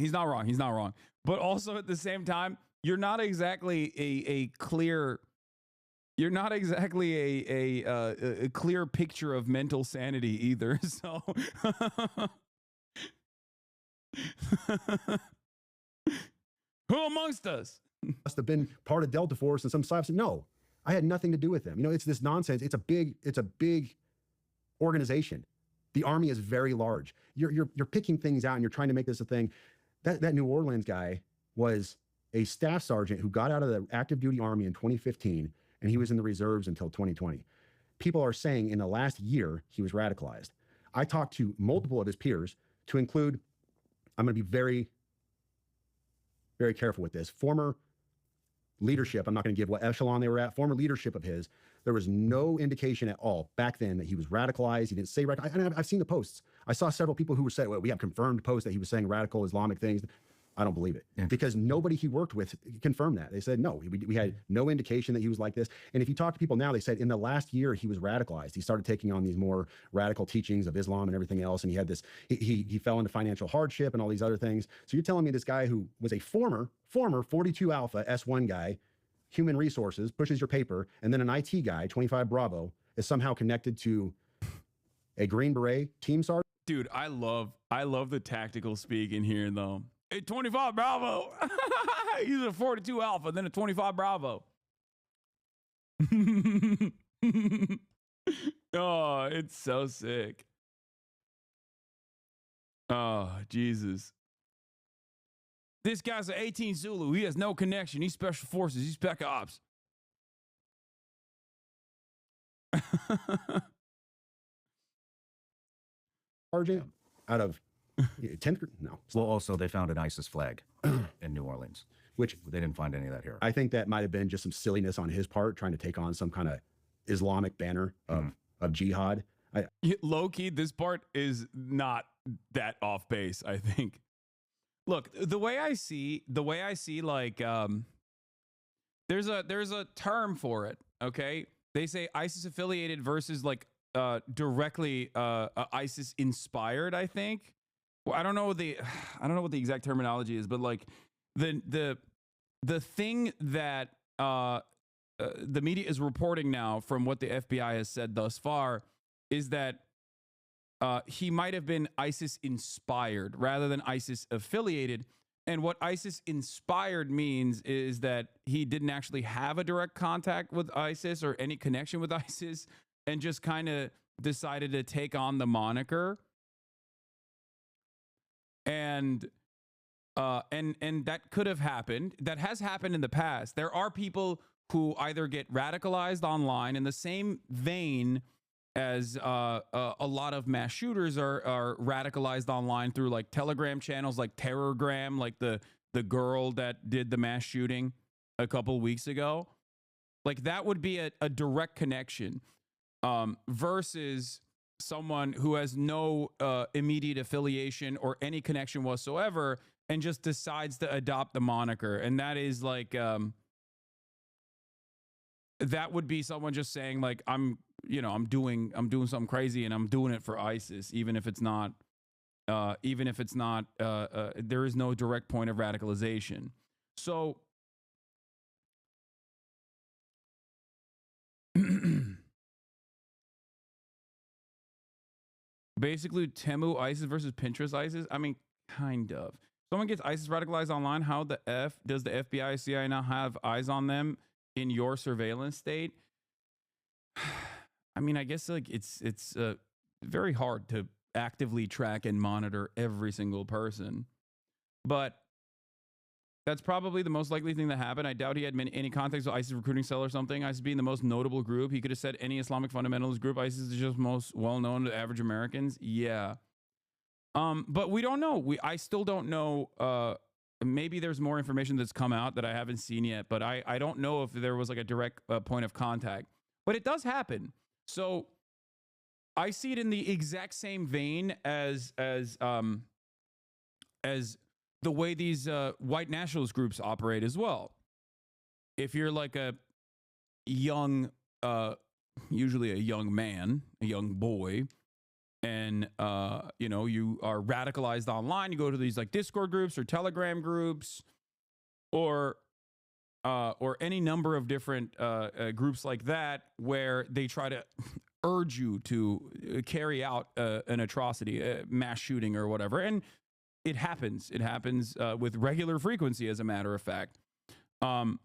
But also at the same time, you're not exactly a clear picture of mental sanity either. So who amongst us must have been part of Delta Force and some side. No, I had nothing to do with them. It's this nonsense. It's a big organization. The Army is very large. You're picking things out and you're trying to make this a thing. That New Orleans guy was a staff sergeant who got out of the active duty Army in 2015, and he was in the reserves until 2020. People are saying in the last year he was radicalized. I talked to multiple of his peers, to include, I'm going to be very very careful with this. Former leadership, I'm not going to give what echelon they were at, former leadership of his, there was no indication at all back then that he was radicalized. He didn't say radical. I've seen the posts. I saw several people who were saying, well, we have confirmed posts that he was saying radical Islamic things. I don't believe it because nobody he worked with confirmed that. They said, no, we had no indication that he was like this. And if you talk to people now, they said in the last year, he was radicalized. He started taking on these more radical teachings of Islam and everything else. And he had this, he fell into financial hardship and all these other things. So you're telling me this guy who was a former 42 Alpha S1 guy, human resources, pushes your paper, and then an IT guy, 25 Bravo, is somehow connected to a Green Beret team sergeant? Dude, I love the tactical speak in here though. Hey, 25 Bravo. He's a 42 Alpha, then a 25 Bravo. Oh, it's so sick. Oh, Jesus. This guy's an 18 Zulu. He has no connection. He's special forces. He's spec ops. Sergeant out of 10th? No. Well, also they found an ISIS flag in New Orleans, Which they didn't find any of that here. I think that might have been just some silliness on his part, trying to take on some kind of Islamic banner of jihad. Low key, this part is not that off base, I think. Look, the way I see like there's a term for it, okay? They say ISIS affiliated versus like directly ISIS inspired, I think. Well, I don't know what the exact terminology is, but like the thing that the media is reporting now from what the FBI has said thus far is that he might have been ISIS inspired rather than ISIS affiliated. And what ISIS inspired means is that he didn't actually have a direct contact with ISIS or any connection with ISIS and just kind of decided to take on the moniker. And that could have happened. That has happened in the past. There are people who either get radicalized online in the same vein as a lot of mass shooters are radicalized online through like Telegram channels, like Terrorgram, like the girl that did the mass shooting a couple weeks ago. Like that would be a direct connection versus someone who has no immediate affiliation or any connection whatsoever and just decides to adopt the moniker. And that is like, that would be someone just saying like, I'm doing something crazy and I'm doing it for ISIS, even if it's not, there is no direct point of radicalization. So basically Temu ISIS versus Pinterest ISIS. I mean, kind of. Someone gets ISIS radicalized online. How the F does the FBI, CIA now have eyes on them in your surveillance state? I mean, I guess like it's very hard to actively track and monitor every single person, but that's probably the most likely thing that happened. I doubt he had any contacts with ISIS recruiting cell or something. ISIS being the most notable group, he could have said any Islamic fundamentalist group. ISIS is just most well known to average Americans. Yeah, but we don't know. I still don't know. Maybe there's more information that's come out that I haven't seen yet, but I don't know if there was like a direct point of contact. But it does happen. So I see it in the exact same vein as the way these white nationalist groups operate as well. If you're like a young, usually a young man, a young boy, and you are radicalized online, you go to these like Discord groups or Telegram groups, or any number of different groups like that, where they try to urge you to carry out an atrocity, a mass shooting or whatever. And it happens. It happens with regular frequency, as a matter of fact. And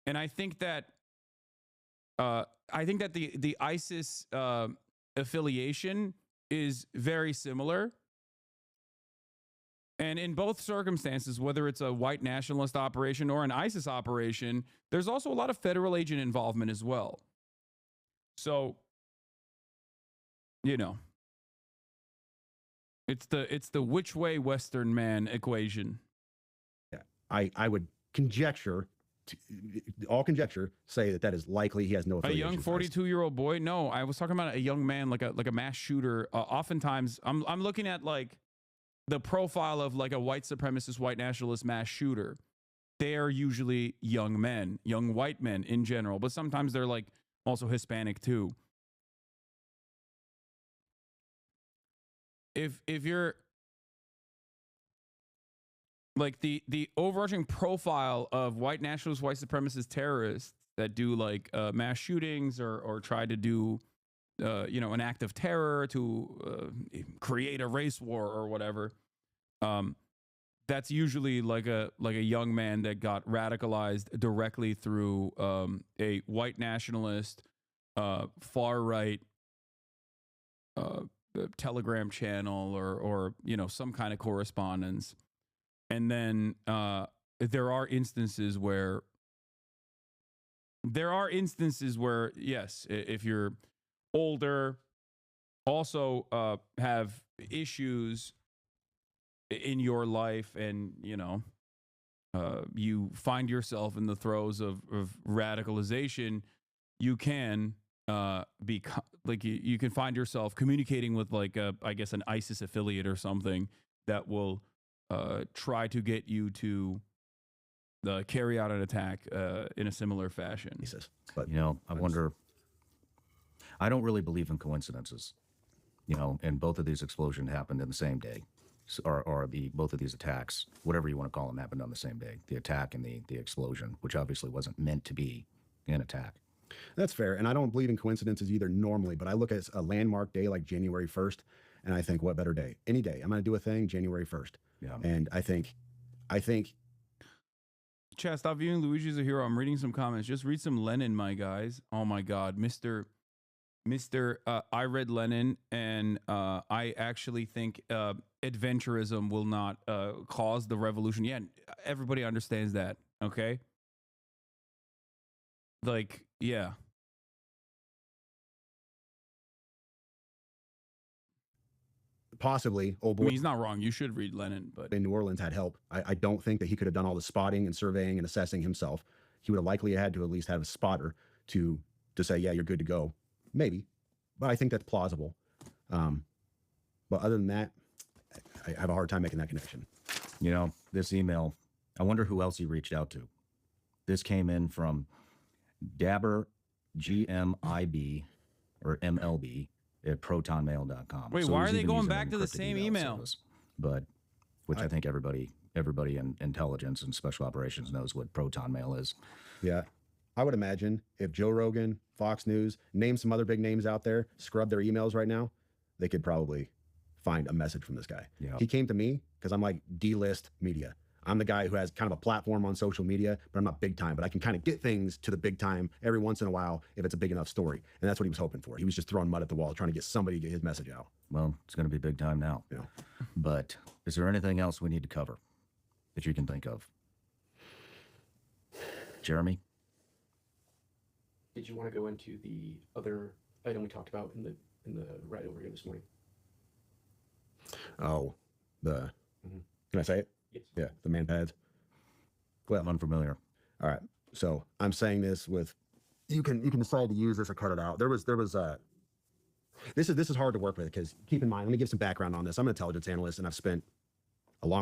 I think that the ISIS affiliation is very similar. And in both circumstances, whether it's a white nationalist operation or an ISIS operation, there's also a lot of federal agent involvement as well. So, it's the which way Western man equation. Yeah. I would conjecture, all conjecture, say that is likely. He has no A affiliation. young 42-year-old boy? No, I was talking about a young man, like a mass shooter. Oftentimes, I'm looking at like the profile of like a white supremacist, white nationalist mass shooter. They are usually young men, young white men in general, but sometimes they're like also Hispanic too. If you're like the overarching profile of white nationalist, white supremacist terrorists that do like mass shootings or try to do an act of terror to create a race war or whatever, that's usually like a young man that got radicalized directly through a white nationalist far right Telegram channel or some kind of correspondence. And then there are instances where yes, if you're older, also have issues in your life, and you find yourself in the throes of radicalization, you can be like you can find yourself communicating with like I guess an ISIS affiliate or something that will try to get you to carry out an attack in a similar fashion. He says, but I wonder. I don't really believe in coincidences. And both of these explosions happened in the same day, or both of these attacks, whatever you want to call them, happened on the same day. The attack and the explosion, which obviously wasn't meant to be an attack. That's fair, and I don't believe in coincidences either normally. But I look at a landmark day like January 1st, and I think, what better day? Any day, I'm going to do a thing. January 1st. Yeah. And I think. Chat, stop viewing Luigi's a hero. I'm reading some comments. Just read some Lenin, my guys. Oh my God, Mr. I read Lenin, and I actually think adventurism will not cause the revolution. Yeah, everybody understands that. Okay. Like, yeah. Possibly, old boy. I mean, he's not wrong. You should read Lenin, but in New Orleans had help. I don't think that he could have done all the spotting and surveying and assessing himself. He would have likely had to at least have a spotter to say, yeah, you're good to go. Maybe, but I think that's plausible. But other than that, I have a hard time making that connection. This email, I wonder who else he reached out to. This came in from Dabber GMIB or MLB at protonmail.com. Wait, So why he's are they even going using back an to the encrypted same email? service, but which I think everybody in intelligence and special operations knows what Proton Mail is. Yeah. I would imagine if Joe Rogan, Fox News, name some other big names out there, scrub their emails right now, they could probably find a message from this guy. Yeah. He came to me because I'm like D-list media. I'm the guy who has kind of a platform on social media, but I'm not big time. But I can kind of get things to the big time every once in a while if it's a big enough story. And that's what he was hoping for. He was just throwing mud at the wall, trying to get somebody to get his message out. Well, it's going to be big time now. Yeah. But is there anything else we need to cover that you can think of? Jeremy? Did you want to go into the other item we talked about in the ride over here this morning? Oh, can I say it? Yes. Yeah, the man pads. Well, I'm unfamiliar. all right. So I'm saying this with, you can decide to use this or cut it out. There was this is hard to work with because keep in mind, let me give some background on this. I'm an intelligence analyst and I've spent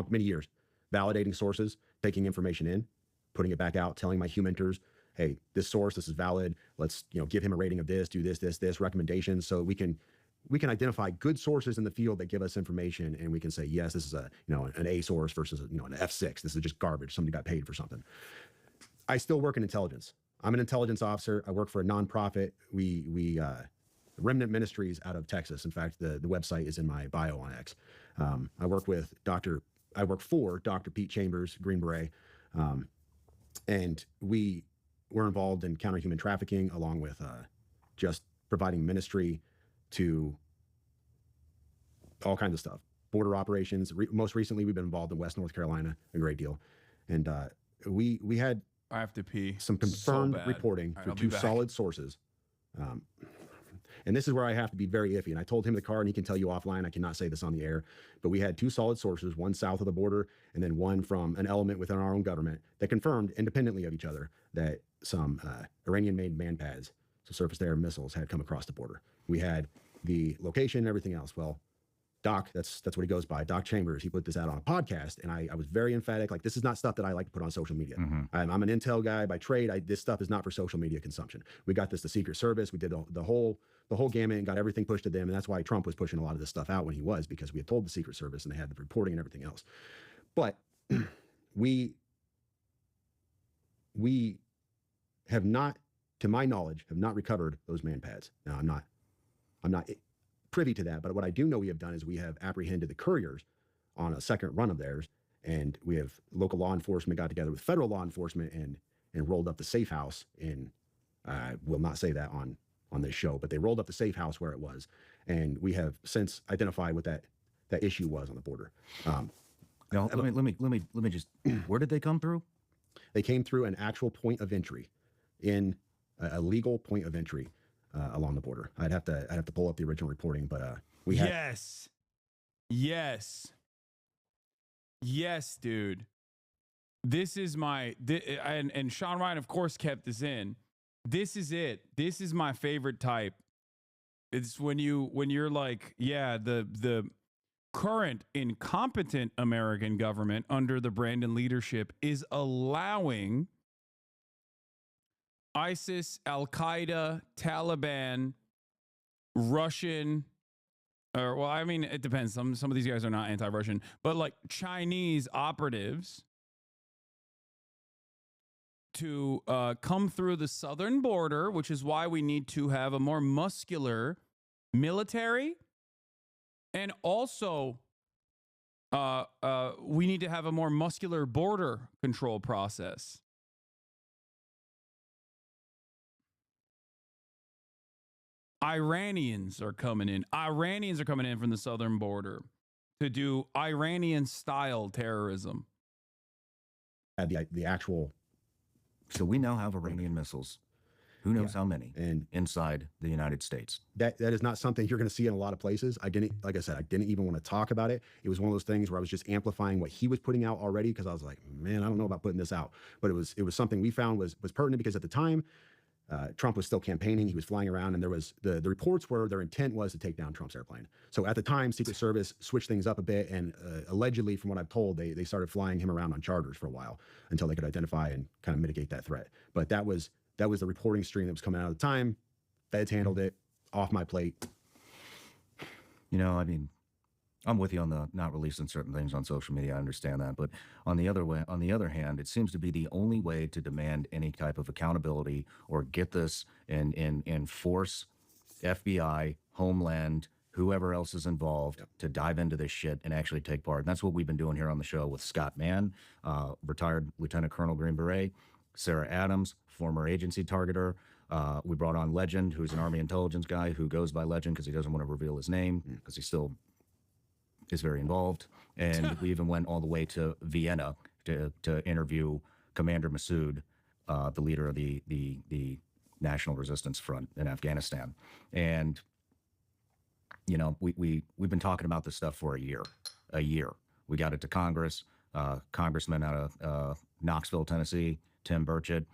many years validating sources, taking information in, putting it back out, telling my humenters, hey, this source, this is valid. Let's, give him a rating of this, do this, recommendations. So we can identify good sources in the field that give us information, and we can say, yes, this is an A source versus an F6. This is just garbage. Somebody got paid for something. I still work in intelligence. I'm an intelligence officer. I work for a nonprofit. We Remnant Ministries out of Texas. In fact, the website is in my bio on X. I work for Dr. Pete Chambers, Green Beret, and we're involved in counter human trafficking, along with just providing ministry to all kinds of stuff, border operations. Most recently, we've been involved in West North Carolina a great deal, and we had I have to pee. some confirmed So bad. reporting All right, through I'll be two back. solid sources. And this is where I have to be very iffy. And I told him the car, and he can tell you offline, I cannot say this on the air, but we had 2 solid sources, one south of the border and then one from an element within our own government that confirmed independently of each other that some Iranian-made man-pads, so surface-to-air missiles, had come across the border. We had the location and everything else. Well, Doc, that's what he goes by, Doc Chambers, he put this out on a podcast, and I was very emphatic, like, this is not stuff that I like to put on social media. I'm an intel guy by trade. This stuff is not for social media consumption. We got this to Secret Service. We did the whole gamut and got everything pushed to them, and that's why Trump was pushing a lot of this stuff out when he was, because we had told the Secret Service and they had the reporting and everything else. But we have not, to my knowledge, have not recovered those man pads. Now, I'm not privy to that, but what I do know we have done is we have apprehended the couriers on a second run of theirs, and we have local law enforcement got together with federal law enforcement and rolled up the safe house in, I will not say that on this show, but they rolled up the safe house where it was, and we have since identified what that issue was on the border. Now, let me just, where did they come through? They came through an actual point of entry, in a legal point of entry along the border. I'd have to pull up the original reporting, but we had. Yes, dude. This is my and Shawn Ryan, of course, kept this in. This is it. This is my favorite type. It's when you're like, yeah, the current incompetent American government under the Brandon leadership is allowing ISIS, Al-Qaeda, Taliban, Russian, or, well, I mean, it depends. Some of these guys are not anti-Russian, but like Chinese operatives to come through the southern border, which is why we need to have a more muscular military. And also, we need to have a more muscular border control process. Iranians are coming in. Iranians are coming in from the southern border to do Iranian-style terrorism. The actual. So we now have Iranian missiles. Who knows how many inside the United States? That is not something you're going to see in a lot of places. Like I said, I didn't even want to talk about it. It was one of those things where I was just amplifying what he was putting out already, because I was like, man, I don't know about putting this out. But it was something we found was pertinent, because at the time, Trump was still campaigning. He was flying around, and there was the reports were their intent was to take down Trump's airplane. So at the time, Secret Service switched things up a bit, and allegedly, from what I've told, they started flying him around on charters for a while until they could identify and kind of mitigate that threat. But that was the reporting stream that was coming out at the time. Feds handled it, off my plate. You know, I mean, I'm with you on the not releasing certain things on social media. I understand that, but on the other hand, it seems to be the only way to demand any type of accountability or get this and force FBI, Homeland, whoever else is involved to dive into this shit and actually take part. And that's what we've been doing here on the show with Scott Mann, retired Lieutenant Colonel Green Beret, Sarah Adams, former agency targeter. We brought on Legend, who's an Army intelligence guy who goes by Legend because he doesn't want to reveal his name because he still is very involved. And we even went all the way to Vienna to interview Commander Massoud, the leader of the National Resistance Front in Afghanistan. And, you know, we've been talking about this stuff for a year. We got it to Congress. Congressman out of Knoxville, Tennessee, Tim Burchett,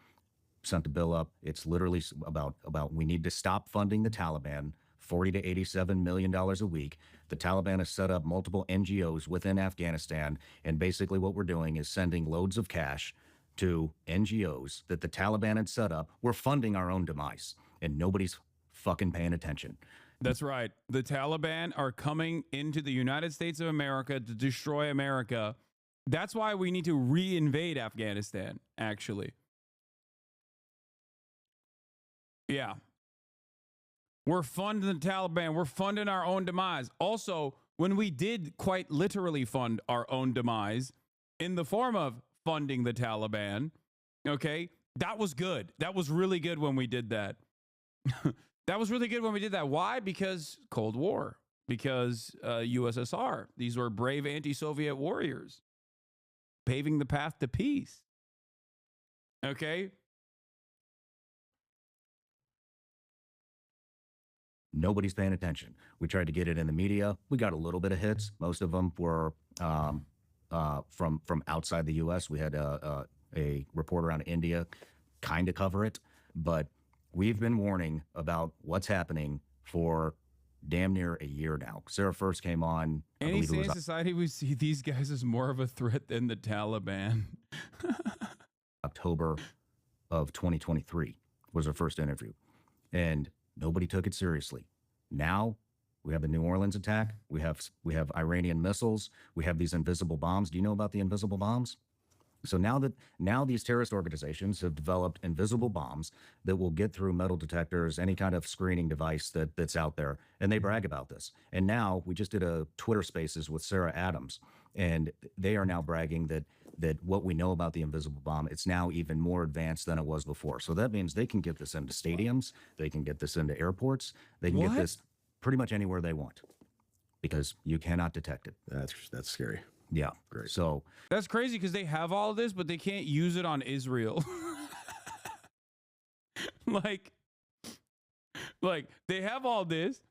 sent the bill up. It's literally about we need to stop funding the Taliban, $40 to $87 million a week. The Taliban has set up multiple NGOs within Afghanistan, and basically what we're doing is sending loads of cash to NGOs that the Taliban had set up. We're funding our own demise, and nobody's fucking paying attention. That's right. The Taliban are coming into the United States of America to destroy America. That's why we need to re-invade Afghanistan, actually. Yeah. We're funding the Taliban. We're funding our own demise. Also, when we did quite literally fund our own demise in the form of funding the Taliban, okay, that was good. That was really good when we did that. That was really good when we did that. Why? Because Cold War. Because USSR. These were brave anti-Soviet warriors paving the path to peace. Okay? Nobody's paying attention. We tried to get it in the media. We got a little bit of hits. Most of them were from outside the U.S. We had a reporter out of India kind of cover it, but we've been warning about what's happening for damn near a year now. Sarah first came on. Any sane society would see these guys as more of a threat than the Taliban. October of 2023 was our first interview, and nobody took it seriously. Now we have the New Orleans attack. We have Iranian missiles. We have these invisible bombs. Do you know about the invisible bombs? So now these terrorist organizations have developed invisible bombs that will get through metal detectors, any kind of screening device that's out there, and they brag about this. And now we just did a Twitter Spaces with Sarah Adams, and they are now bragging that what we know about the invisible bomb, it's now even more advanced than it was before. So that means they can get this into stadiums, they can get this into airports, they can get this pretty much anywhere they want, because you cannot detect it. That's scary. Yeah. Great. So that's crazy because they have all this, but they can't use it on Israel. like they have all this.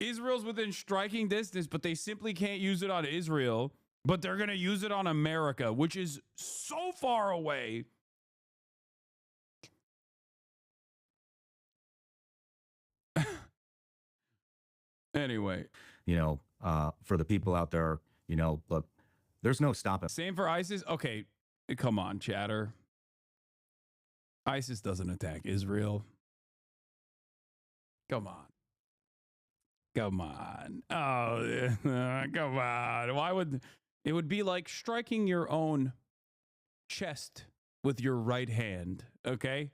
Israel's within striking distance, but they simply can't use it on Israel. But they're going to use it on America, which is so far away. Anyway, for the people out there, look, there's no stopping. Same for ISIS. Okay, come on, chatter. ISIS doesn't attack Israel. Come on. Come on. Oh, come on. Why would it would be like striking your own chest with your right hand, okay?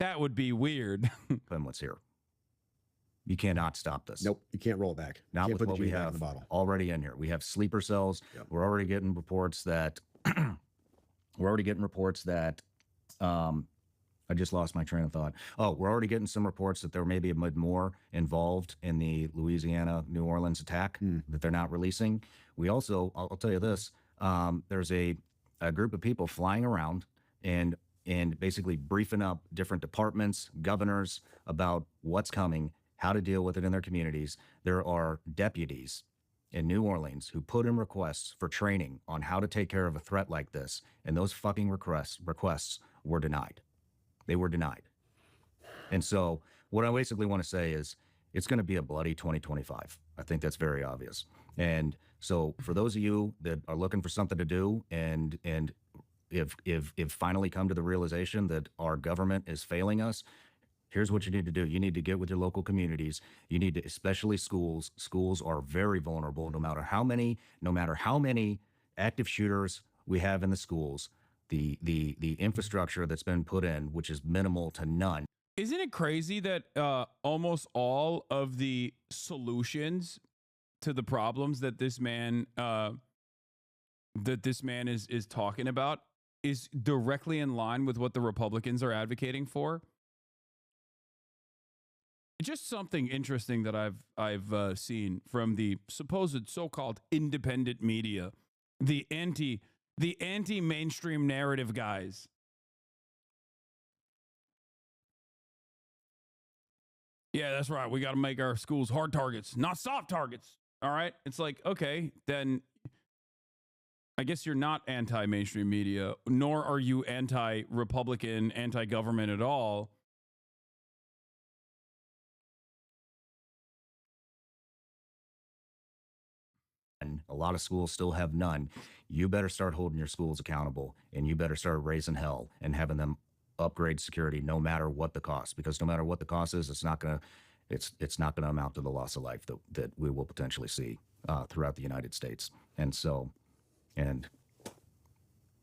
That would be weird. And what's here? You cannot stop this. Nope, you can't roll it back. Not with what we have already in here. We have sleeper cells. Yep. We're already getting reports that I just lost my train of thought. Oh, we're already getting some reports that there may be more involved in the Louisiana, New Orleans attack that they're not releasing. We also, I'll tell you this, there's a group of people flying around and basically briefing up different departments, governors about what's coming, how to deal with it in their communities. There are deputies in New Orleans who put in requests for training on how to take care of a threat like this, and those fucking requests were denied. They were denied. And so what I basically want to say is it's going to be a bloody 2025. I think that's very obvious. And so for those of you that are looking for something to do and if finally come to the realization that our government is failing us, here's what you need to do. You need to get with your local communities. You need to, especially schools. Schools are very vulnerable. No matter how many active shooters we have in the schools, the infrastructure that's been put in, which is minimal to none. Isn't it crazy that almost all of the solutions to the problems that this man is talking about is directly in line with what the Republicans are advocating for? Just something interesting that I've seen from the supposed so-called independent media, the anti-mainstream narrative guys. Yeah, that's right. We got to make our schools hard targets, not soft targets. All right. It's like, okay, then I guess you're not anti-mainstream media, nor are you anti-Republican, anti-government at all. And a lot of schools still have none. You better start holding your schools accountable, and you better start raising hell and having them upgrade security no matter what the cost, because no matter what the cost is, it's not going to amount to the loss of life that we will potentially see throughout the United States. And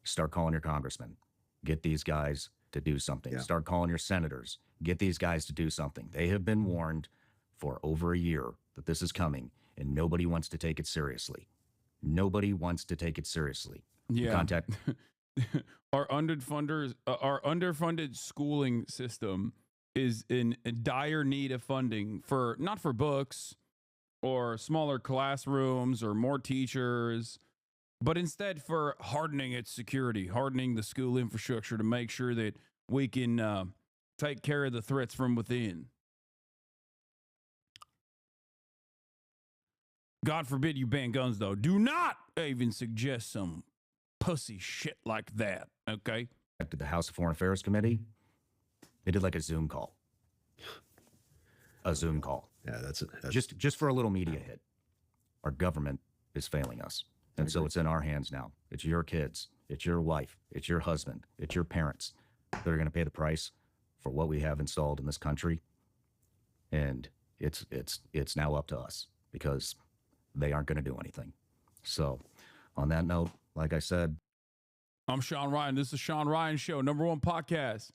start calling your congressmen, get these guys to do something. Yeah. Start calling your senators, get these guys to do something. They have been warned for over a year that this is coming, and nobody wants to take it seriously. Nobody wants to take it seriously. Yeah. Contact our underfunded schooling system is in dire need of funding not for books or smaller classrooms or more teachers, but instead for hardening its security, hardening the school infrastructure to make sure that we can take care of the threats from within. God forbid you ban guns, though. Do not even suggest some pussy shit like that, okay? To the House Foreign Affairs Committee, they did like a Zoom call. A Zoom call. Yeah, that's Just for a little media hit. Our government is failing us. And so it's in our hands now. It's your kids. It's your wife. It's your husband. It's your parents that are going to pay the price for what we have installed in this country. And it's now up to us because they aren't going to do anything. So on that note, like I said, I'm Shawn Ryan. This is the Shawn Ryan Show, #1 podcast.